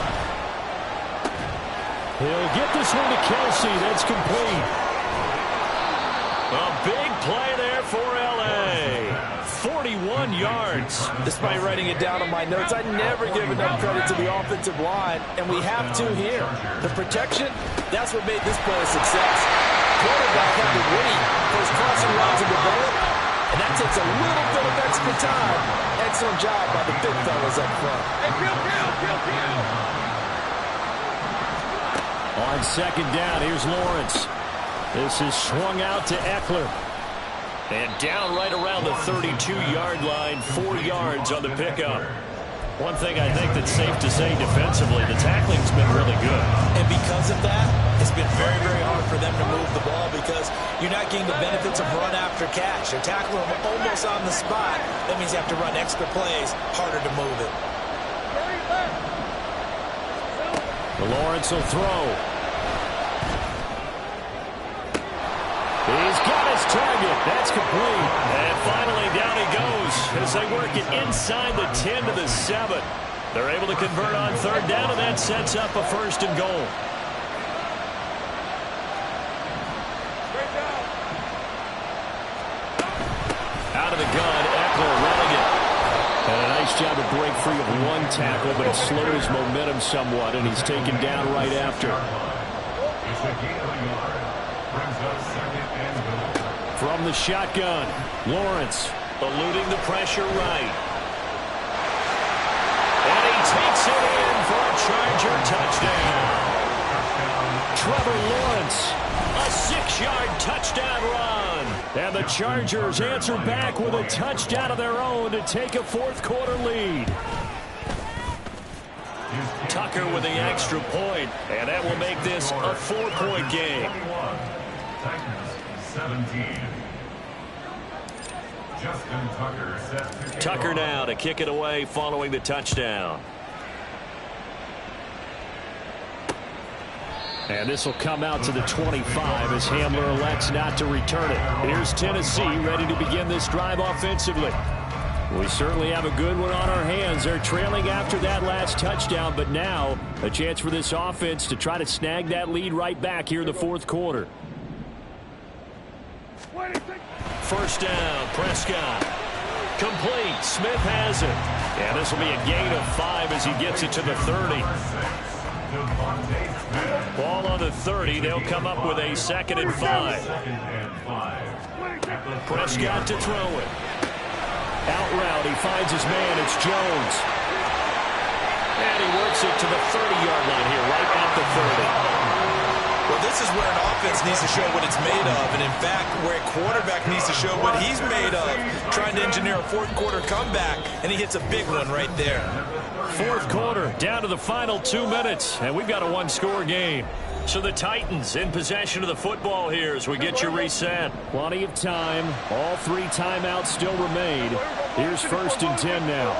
He'll get this one to Kelsey. That's complete. A big play there for L.A. 41 yards. Despite writing it down on my notes, I never give enough credit to the offensive line, and we have to here. The protection, that's what made this play a success. Quarterback had to wait for his crossing route to develop, and that takes a little bit of extra time. Excellent job by the big fellas up front. Hey, kill. On 2nd down, here's Lawrence. This is swung out to Eckler. And down right around the 32-yard line, 4 yards on the pickup. One thing I think that's safe to say defensively, the tackling's been really good. And because of that, it's been very, very hard for them to move the ball because you're not getting the benefits of run after catch. You're tackling them almost on the spot. That means you have to run extra plays, harder to move it. Lawrence will throw. He's got his target. That's complete. And finally down he goes as they work it inside the 10 to the 7. They're able to convert on 3rd down, and that sets up a 1st and goal. Out of the gun, Eckler running it. And a nice job to break free of one tackle, but it slowed his momentum somewhat, and he's taken down right after. From the shotgun, Lawrence eluding the pressure right. And he takes it in for a Charger touchdown. Trevor Lawrence, a 6-yard touchdown run. And the Chargers answer back with a touchdown of their own to take a fourth quarter lead. Tucker with the extra point, and that will make this a 4-point game. 17. Justin Tucker set to kick Tucker off. now to kick it away following the touchdown. And this will come out to the 25 as Hamler elects not to return it. Here's Tennessee ready to begin this drive offensively. We certainly have a good one on our hands. They're trailing after that last touchdown, but now a chance for this offense to try to snag that lead right back here in the fourth quarter. First down, Prescott. Complete. Smith has it. And this will be a gain of 5 as he gets it to the 30. Ball on the 30. They'll come up with a 2nd and 5. Prescott to throw it. Out route. He finds his man. It's Jones. And he works it to the 30-yard line here, right at the 30. Well, this is where an offense needs to show what it's made of, and in fact, where a quarterback needs to show what he's made of, trying to engineer a fourth-quarter comeback, and he hits a big one right there. Fourth quarter, down to the final 2 minutes, and we've got a one-score game. So the Titans in possession of the football here as we get you reset. Plenty of time. All 3 timeouts still remain. Here's 1st and 10 now.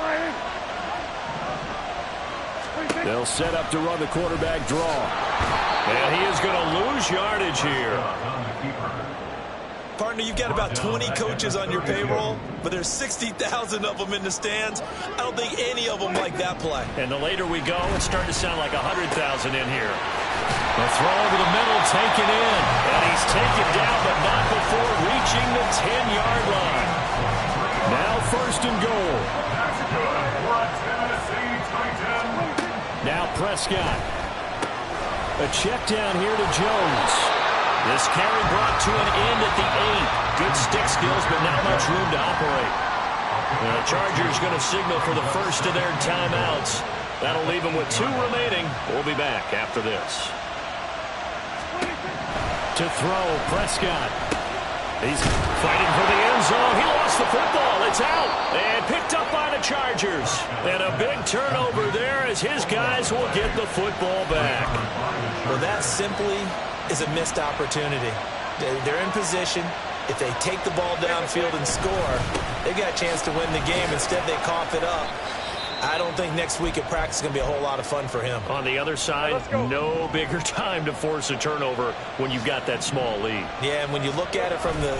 They'll set up to run the quarterback draw. And he is going to lose yardage here. Partner, you've got about 20 coaches on your payroll, but there's 60,000 of them in the stands. I don't think any of them like that play. And the later we go, it's starting to sound like 100,000 in here. The throw over the middle, taken in. And he's taken down, but not before reaching the 10-yard line. Now 1st and goal. Now Prescott. A check down here to Jones. This carry brought to an end at the 8. Good stick skills, but not much room to operate. The Chargers going to signal for the first of their timeouts. That'll leave them with 2 remaining. We'll be back after this. To throw, Prescott. He's fighting for the end zone. He lost the football. It's out. And picked up by the Chargers. And a big turnover there as his guys will get the football back. Well, that simply is a missed opportunity. They're in position. If they take the ball downfield and score, they've got a chance to win the game. Instead, they cough it up. I don't think next week at practice is going to be a whole lot of fun for him. On the other side, no bigger time to force a turnover when you've got that small lead. Yeah, and when you look at it from the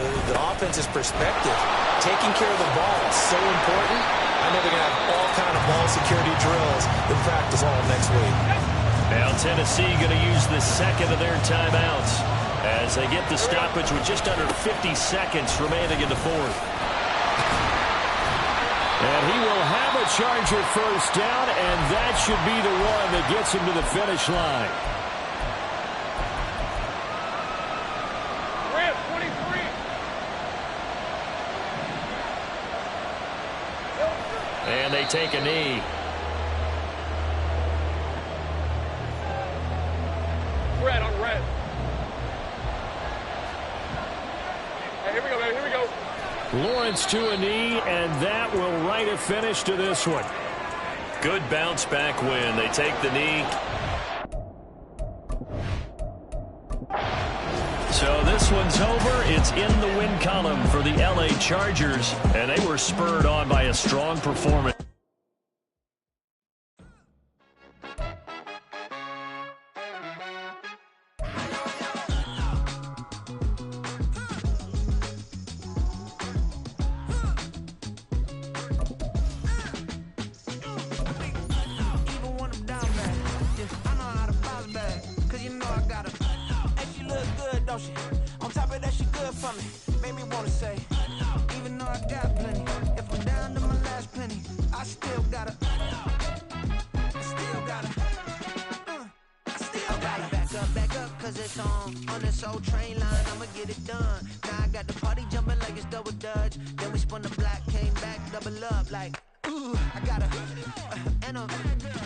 offense's perspective, taking care of the ball is so important. I know they're going to have all kind of ball security drills in practice all next week. Now Tennessee going to use the 2nd of their timeouts as they get the stoppage with just under 50 seconds remaining in the 4th. And he will have a Charger first down, and that should be the one that gets him to the finish line. And they take a knee. Red on red. Hey, here we go, baby. Here we go. Lawrence to a knee, and that will write a finish to this one. Good bounce back win. They take the knee. So this one's over. It's in the win column for the LA Chargers, and they were spurred on by a strong performance. On top of that, she good for me. Made me wanna say, even though I got plenty, if I'm down to my last penny, I still gotta back up, cause it's on this old train line, I'ma get it done. Now I got the party jumping like it's double dutch. Then we spun the block, came back, double up like, ooh, I got a,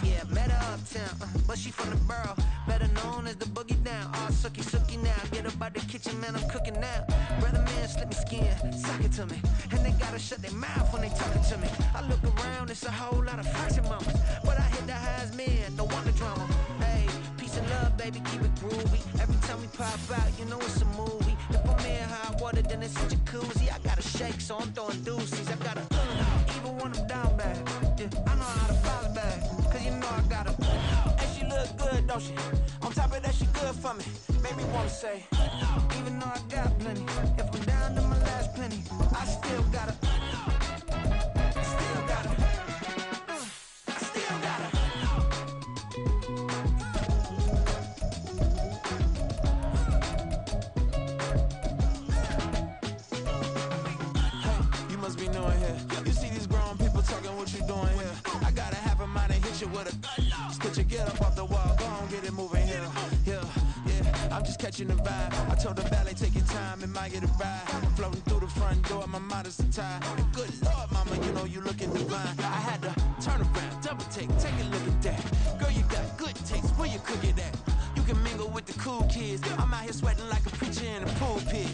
yeah, met her uptown, but she from the borough, better known as the boogie down. All sucky now, get up out the kitchen, man, I'm cooking now. Brother man, slip me skin, suck it to me, and they gotta shut their mouth when they talking to me. I look around, it's a whole lot of foxy mamas, but I hit the highs, man, don't want the drama. Hey, peace and love, baby, keep it groovy. Every time we pop out, you know it's a movie. If I'm in hot water, then it's a jacuzzi. I gotta shake, so I'm throwing deuces. I gotta, even when I'm down bad, yeah, I know how to bounce back, cause you know I gotta, and she look good, don't she? On top of that, she good for me. Made me wanna say, even though I got plenty, if I'm down to my last penny, I still gotta, catching the vibe. I told the ballet, take your time, it might get a ride. I'm floating through the front door, my modest attire. And good Lord, mama, you know you looking divine. I had to turn around, double take a look at that. Girl, you got good taste, where you cook it at? You can mingle with the cool kids. I'm out here sweating like a preacher in a pulpit.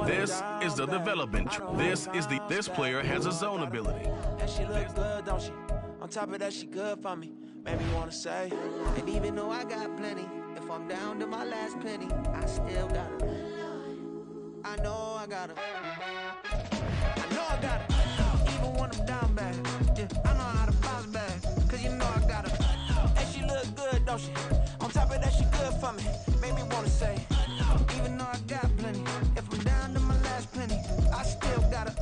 This is the development. This player has a zone ability. And she look good, don't she? On top of that, she good for me. Made me wanna say, and even though I got plenty, if I'm down to my last penny, I still got her. I know I got her. I know I got her. Even when I'm down bad, yeah, I know how to bounce back. Cause you know I got her. And she look good, don't she? On top of that, she good for me. Made me wanna say, even though I got plenty, if I'm down to my last penny, I still got her.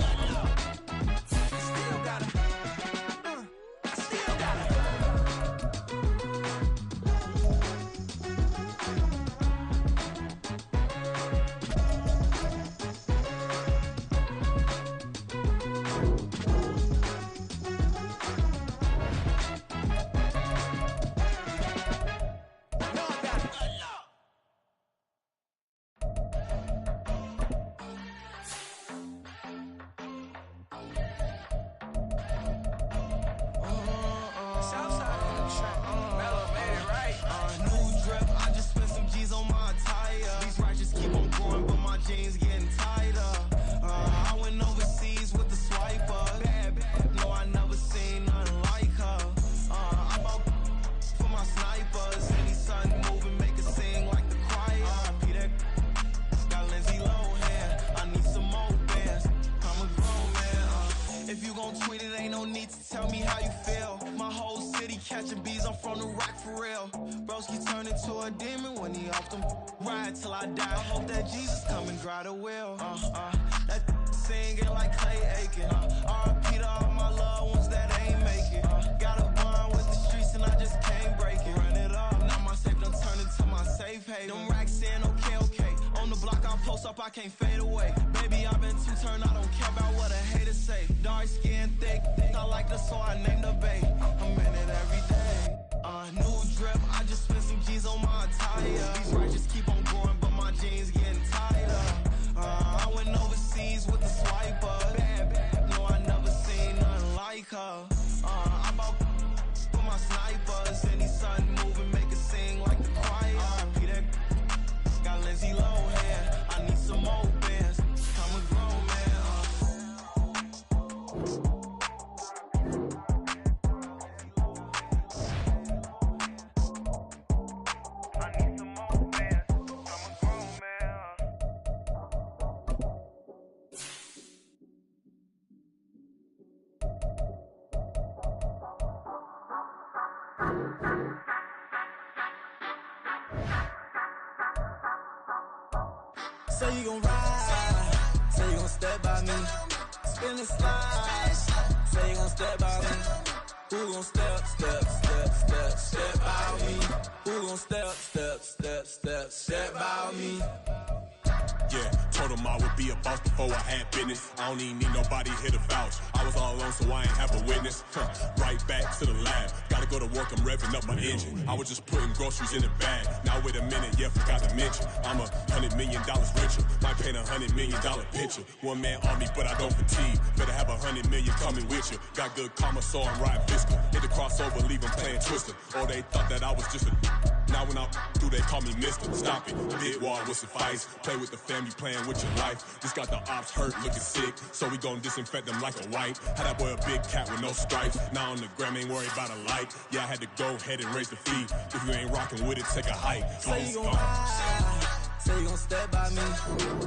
Still got her. I still got her. I can't fade away. Baby, I've been too turned, I don't care about what a hater say. Dark skin, thick, I like the so I named the bae. I'm in it every day. New drip, I just spent some G's on my attire. These righteous keep on growing, but my jeans getting tighter. I went overseas with the swiper. Bad, no, I never seen nothing like her. I'm about for my snipers. Any sun moving, make it sing like the choir. Peter got Lindsay Lohan. I need some more bands. I'm a grown man. I need some more bands. I'm a grown man. Say you gon' ride, say you gon' step by me, spin and slide, say you gon' step by me, who gon' step by me, who gon' step by me. Yeah, told him I would be a boss before I had business. I don't even need nobody here to vouch. I was all alone, so I ain't have a witness. Right back to the lab. Gotta go to work, I'm revving up my engine. I was just putting groceries in the bag. Now wait a minute, yeah, forgot to mention. I'm $100 million richer. Might paint $100 million picture. One man army, but I don't fatigue. Better have 100 million coming with you. Got good karma, so I'm riding fiscal. Hit the crossover, leave them playing Twister. Oh, they thought that I was just a... Now when I do, they call me Mister. Stop it, big wall with suffice. Play with the family, playing with your life. This got the ops hurt, looking sick. So we gon' disinfect them like a wipe. Had that boy a big cat with no stripes. Now on the gram, ain't worried about a light. Yeah, I had to go ahead and raise the fee. If you ain't rocking with it, take a hike. Say you gon' ride, say you gon' step by me,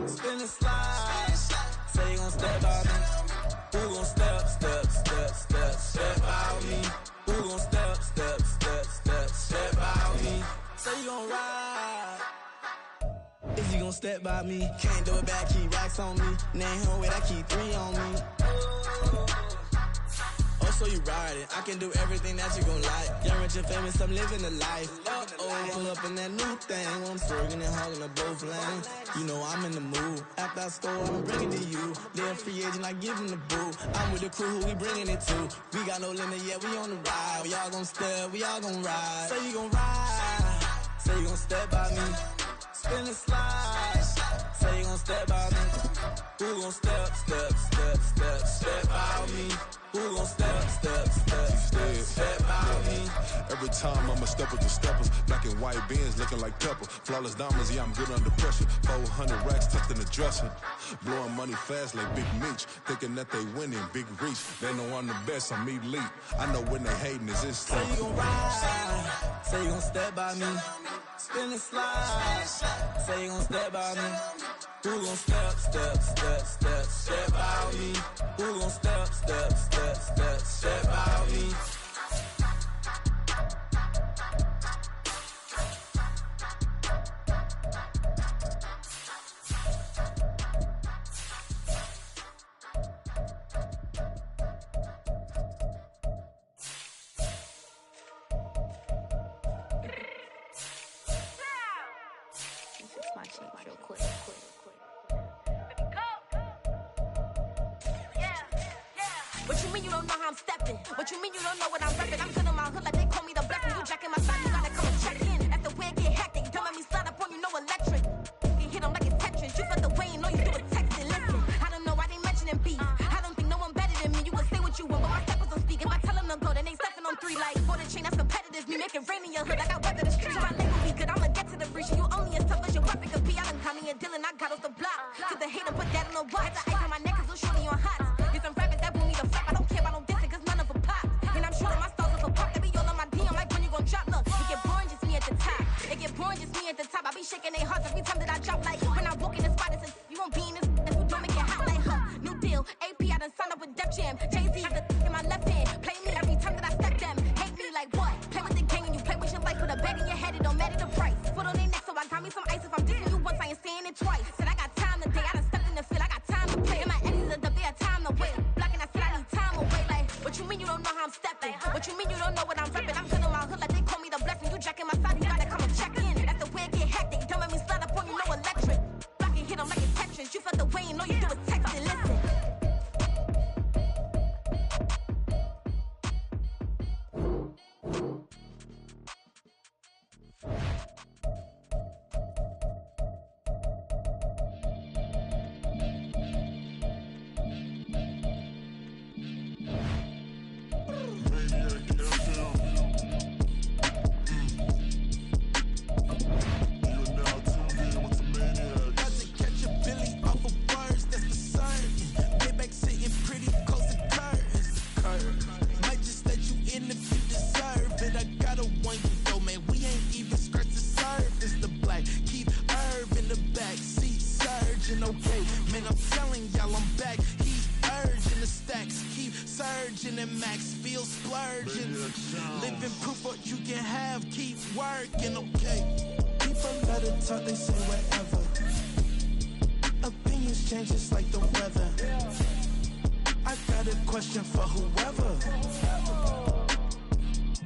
spin and slide. Say you gon' step by me, who gon' step by me, who gon' step by me. Say you gon' ride, is you gon' step by me? Can't do it back, keep racks on me. Name home with I keep 3 on me. Oh, so you riding? I can do everything that you gon' like. Young, rich, and famous, I'm living the life. Pull up in that new thing. I'm swerving and hogging the both lanes. You know I'm in the mood. After I score, I'ma bring it to you. They're a free agent, I give them the boo. I'm with the crew, who we bringing it to. We got no limit, yeah, we on the ride. We all gon' step, we all gon' ride. Say you gon' ride, say you gon' step by me. spin and slide. Say you gon' step by me. Who gon' step by me? Who gon' step by me? Every time I'ma step with the steppers. Black and white beans looking like pepper. Flawless diamonds, yeah, I'm good under pressure. 400 racks tucked in the dresser. Blowing money fast like Big Meech. Thinking that they winning, big reach. They know I'm the best, I'm elite. I know when they hating is instant. Say you gon' ride. Say you gon' step by me. Spin and slide. Say you gon' step by me. Who gon' step by me? Who gon' step by me? My change real quick. What you mean you don't know how I'm stepping? What you mean you don't know what I'm repping? I'm good in my hood like they call me the blessing. You jacking my side, you gotta come and check in. At the way it get hectic, don't let me slide up on you, no electric. You hit them like it's Tetris. You felt the way and all you do is texting. Listen, I don't know why they mentioning beef. I don't think no one better than me. You would say what you want, but my steppers don't speak. If I tell them to go, then they stepping on 3 like for the chain. That's competitive. Me making rain in your hood like I weather the street. So my label be good. I'ma get to the breach. You only as tough as your weapon could be. I done caught me a Dylan. I got off the block. Cause the hate and put that on the watch. The ice on my neck is little shorty on hot. Get some rappers that boom me the flap. I don't care about no dissing cause none of them pop. And I'm sure my stars will pop. They be all on my DM like when you gon' drop. Look, it get boring just me at the top. It get boring just me at the top. I be shaking their hearts every time that I drop. Like when I walk in the spot, it's you won't be in this. If you don't make it hot like new deal. AP I done signed up with Def Jam. Jay-Z in my left hand. Play me every time that I step them. Hate me like what? Play with the gang and you play with your life. Put a bet in your head, it don't matter the price. Foot on their neck, so I got me some ice. If I'm dissing you once, I ain't saying it twice. Said I got time today. I done stepped in the field. I got time to play. And my Eddie's up there, time to wait. Blocking, I said I need time away. Like, what you mean you don't know how I'm stepping? What you mean you don't know what I'm repping? I'm good in my hood like they call me the blessing. You jacking my side, you gotta come and check in. That's the way it get hectic. Don't let me slide up on you, no electric. Blocking, hit them like it's Tetris. You felt the way and all you do is text and listen. Living proof what you can have, keep working, okay? People let it talk, they say whatever. Opinions change just like the weather. I got a question for whoever.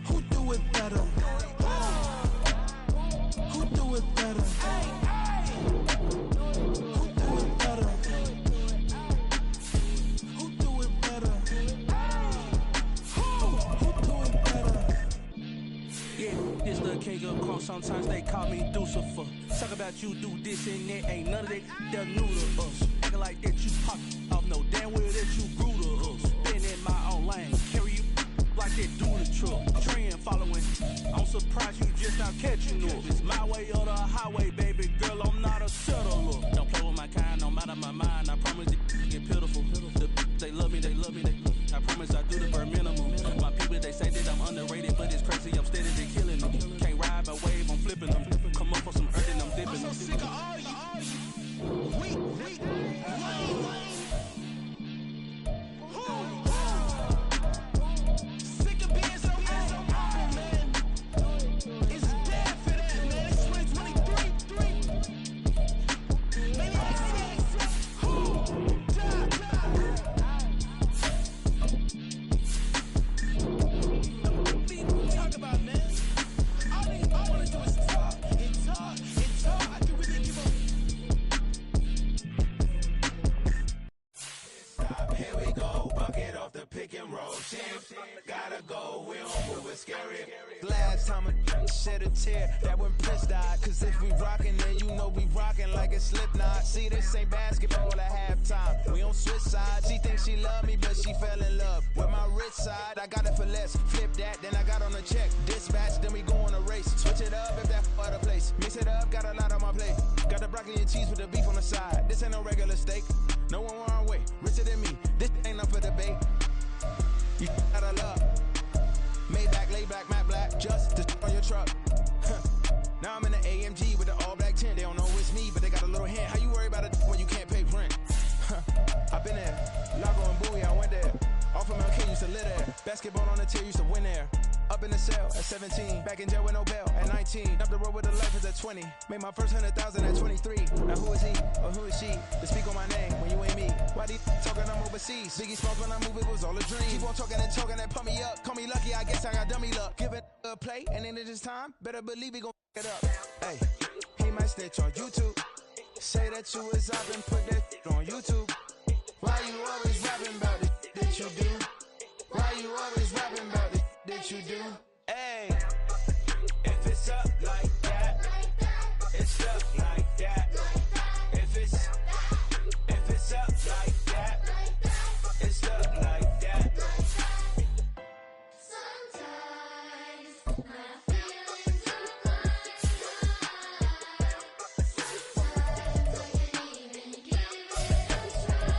Who do it better? Who do it better? Who do it better? Who do it better? Yeah, this little king of crunk, sometimes they call me Lucifer. Talk about you do this and that, ain't none of that they're new to us. Acting like that you pop off, no damn well that you grew to us. Been in my own lane, carry you like that do the truck. Trend following, I'm surprised you just not catching up. It's my way or the highway, baby girl, I'm not a settler. Don't play with my kind, I'm out of my mind, I promise it get pitiful. They love me, they love me, they love me. I promise I do the bare minimum. My people, they say that I'm underrated, but it's crazy, I'm steady, they killing them. Can't ride my wave, I'm flipping them. Come up for some earth and I'm dipping them. I'm so sick of all you. Weak, sick of being so humble, man. It's bad for that, man. It's 2023. Maybe I see it. shed a tear. That when Prince died. Cause if we rockin', then you know we rockin' like it's Slipknot. See, this ain't basketball at halftime. We on switch sides. She thinks she love me, but she fell in love with my rich side. I got it for less. Flip that, then I got on a check. Dispatch, then we go on a race. Switch it up if that other place. Mix it up, got a lot on my plate. Got the broccoli and cheese with the beef on the side. This ain't no regular steak. No one wrong way. Richer than me. This ain't up for debate. You gotta love. Maybach, lay back, matte black. Just on your truck. Now I'm in the AMG with the all black tint. They don't know it's me, but they got a little hint. How you worry about it when you can't pay rent? I've been there. Lago and Bowie, I went there. Off of MLK, used to live there. Basketball on the tier, used to win there. Up in the cell at 17. Back in jail with no bail at 19. Up the road with the life is at 20. Made my first 100,000 at 23. Now who is he or who is she to speak on my name when you ain't me? Why these talking I'm overseas? Biggie Smalls when I move, it was all a dream. Keep on talking and pump me up. Call me lucky, I guess I got dummy luck. Give it a play and then it's time. Better believe he gon' it up. Hey, he might snitch on YouTube. Say that you was up and put that on YouTube. Why you always rapping about it that you do? Why you always rapping about it that you do? Hey, if it's up like that, it's up like that. If it's up like that, it's up like that. Sometimes my feelings are sometimes I can't even give it a try.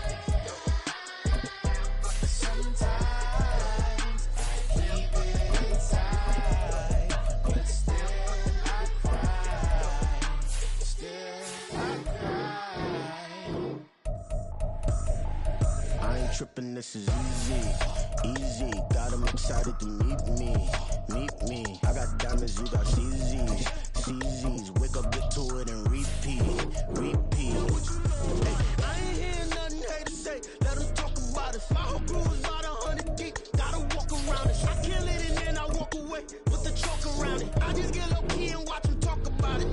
Sometimes I keep it inside, but still I cry. Still I cry. I ain't tripping, this is easy, easy. Got 'em excited to meet me. I got diamonds, you got CZs. Wake up, get to it, and repeat. Hey, I ain't hear nothing haters say. Let them talk about us. My whole crew is about 100 deep. Gotta walk around it. I kill it and then I walk away with the chalk around it. I just get low key and watch them talk about it.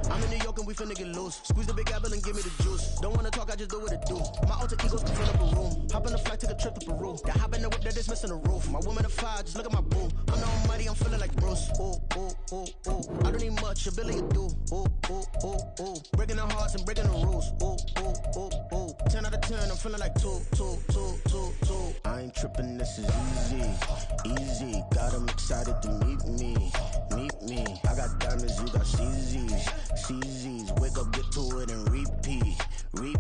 I'm in New York and we finna get loose. Squeeze the big apple and give me the juice. Don't wanna talk, I just do what it do. My alter egos can fill up a room. Hop on a flight, take a trip to Peru. That hop in the whip that is missing the roof. My woman a fire, just look at my boo. I'm the almighty, I'm feeling like Bruce. Ooh. I don't need much, ability to do. Ooh. Breaking the hearts and breaking the rules. Ooh. 10 out of 10, I'm feeling like two. I ain't tripping, this is easy. Got 'em excited to meet me. I got diamonds, you got CZs. Wake up, get to it, and repeat. Hey,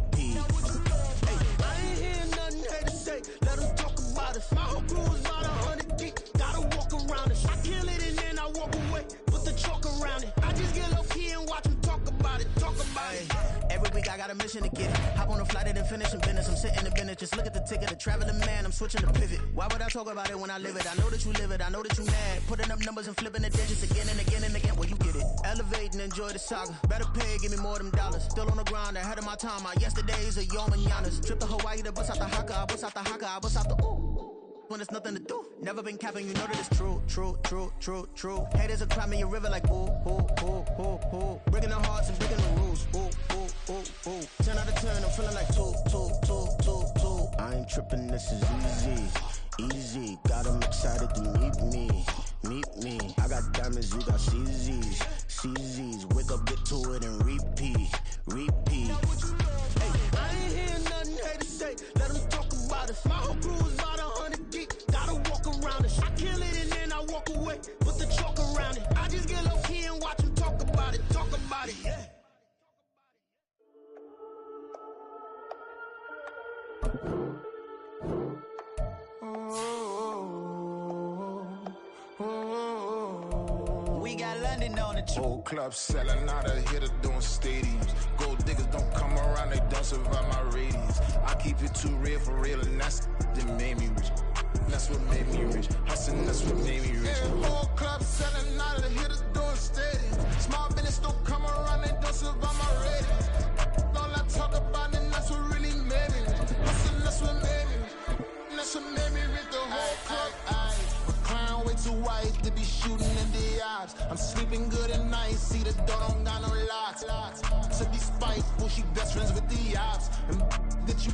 I ain't hear nothing haters say. Let them talk about us. My whole crew is about 100 deep. Gotta walk around it. I kill it and then I walk away with the chalk around it. I just get low key and watch them talk about it. Every week I got a mission to get it. Hop on a flight and then finish in business. I'm sitting in business, just look at the ticket. A traveling man, I'm switching to pivot. Why would I talk about it when I live it? I know that you live it, I know that you mad. Putting up numbers and flipping the digits again and again and again. Well, you get it. Elevate and enjoy the saga. Better pay, give me more than dollars. Still on the grind, ahead of my time. My yesterdays are your mananas. Trip to Hawaii to bust out the haka. I bust out the ooh. When there's nothing to do. Never been capping, you know that it's true. Haters will cry me a river like ooh. Breaking the hearts and breaking the rules. Ooh. 10 out of 10, I'm feeling like two. I ain't tripping, this is easy. Got 'em excited to meet me. I got diamonds, you got CZs. Wake up, get to it, and repeat. Hey, I ain't hear nothing haters say. Let them talk about us. My whole crew is about 100 deep. Gotta walk around it. I kill it and then I walk away with the chalk around it. I just get low key and watch them talk about it. Yeah. We got London on the trip. Whole club selling out of hitter doing stadiums. Gold diggers don't come around, they don't survive my radius. I keep it too real for real, and that's that made me rich. That's what made me rich. Hustling, that's what made me rich. Yeah, whole club selling out of the hitters doing stadiums. Small business don't come around, they don't survive my radius. All I talk about, and that's what really made me rich. Hustling, that's what made me rich. That's what made me rich. The whole club. My crown way too white to be shooting in the eyes. I'm sleeping good at night, see the door don't got no locks. To be spiteful, she best friends with the ops. And that you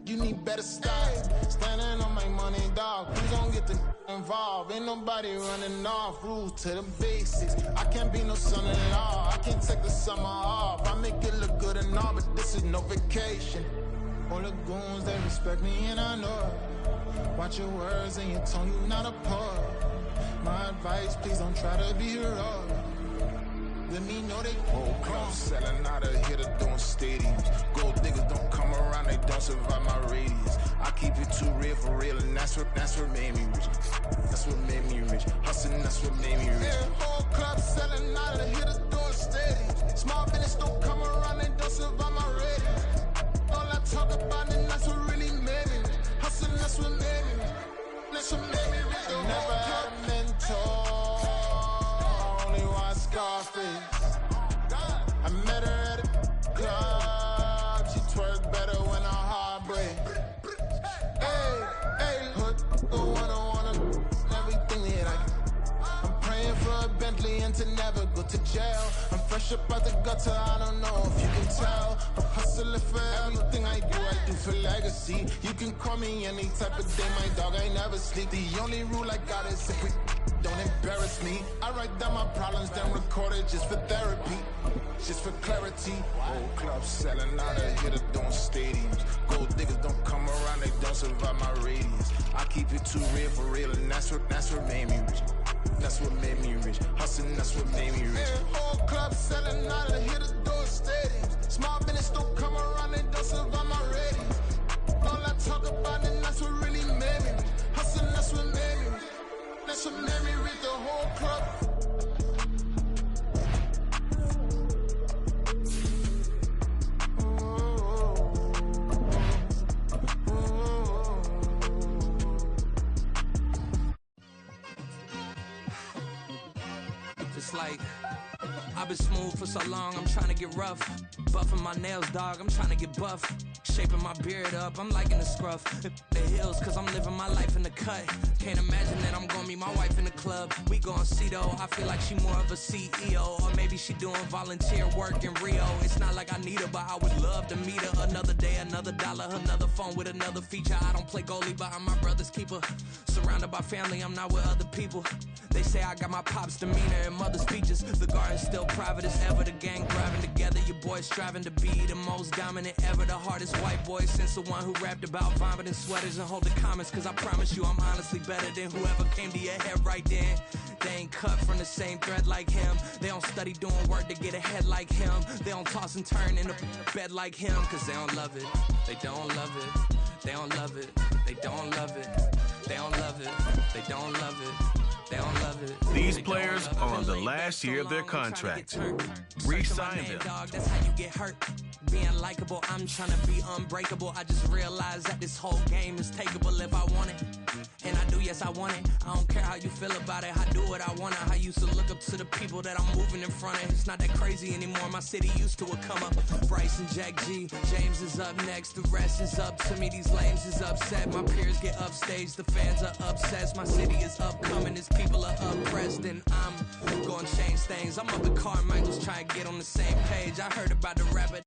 You need better style. Standing on my money, dog. Please don't get the involved. Ain't nobody running off. Rules to the basics. I can't be no son-in-law. I can't take the summer off. I make it look good and all, but this is no vacation. All the goons, they respect me and I know it. Watch your words and your tone, you not a poet. My advice, please don't try to be heroic. Let me know they whole club selling out of here to doing stadiums. Gold diggers don't come around, they don't survive my radius. I keep it too real for real, and that's what made me rich. That's what made me rich. Hustling, that's what made me rich. Yeah, whole club selling out of here to doing stadiums. Small business don't come around, they don't survive my radius. All I talk about, and that's what really made me rich. Hustling, that's what made me rich. That's what made me rich. I never had a mentor. Scarface. I met her at a club. She twerk better when I heartbreak. Hey, hood, wanna everything that I'm praying for a Bentley and to never go to jail. I'm fresh up out the gutter, I don't know if you can tell. I'm hustling for everything I do for legacy. You can call me any type of day, my dog, I never sleep. The only rule I got is if we don't embarrass me. I write down my problems, then record it just for therapy, just for clarity. Whole club selling out of here to doing stadiums. Gold diggers don't come around, they don't survive my radius. I keep it too real for real, and that's what made me rich. That's what made me rich. Hustling, that's what made me rich. Yeah, whole club selling out of here to doing stadiums. Small business don't come around, they don't survive my radius. All I talk about, and that's what really made me rich. Hustling, that's what made me rich. That's what made me read the whole club. Just like I've been smooth for so long, I'm trying to get rough. Buffing my nails, dog, I'm trying to get buff. Shaping my beard up, I'm liking the scruff. The hills, cause I'm living my life in the cut. Can't imagine that I'm gonna meet my wife in the club. We gon' see though, I feel like she more of a CEO. Or maybe she doing volunteer work in Rio. It's not like I need her, but I would love to meet her. Another day, another dollar, another phone with another feature. I don't play goalie, but I'm my brother's keeper. Surrounded by family, I'm not with other people. They say I got my pop's demeanor and mother's features. The garden's still private as ever. The gang thriving together, your boys striving to be the most dominant ever. The hardest white boy since the one who rapped about vomiting sweaters and hold the comments. Cause I promise you I'm honestly better than whoever came to your head right then. They ain't cut from the same thread like him. They don't study doing work to get ahead like him. They don't toss and turn in the bed like him. Cause they don't love it, they don't love it. They don't love it, they don't love it. They don't love it, they don't love it. They don't love it. These players are on the last year of their contract. Re-sign them. That's how you get hurt. Being likable, I'm trying to be unbreakable. I just realized that this whole game is takeable if I want it. And I do, yes, I want it. I don't care how you feel about it. I do what I want. I used to look up to the people that I'm moving in front of. It's not that crazy anymore. My city used to a come up. Bryce and Jack G. James is up next. The rest is up to me. These lames is upset. My peers get upstage. The fans are obsessed. My city is upcoming. These people are oppressed. And I'm gonna change things. I'm up at Carmichael's trying to get on the same page. I heard about the rapper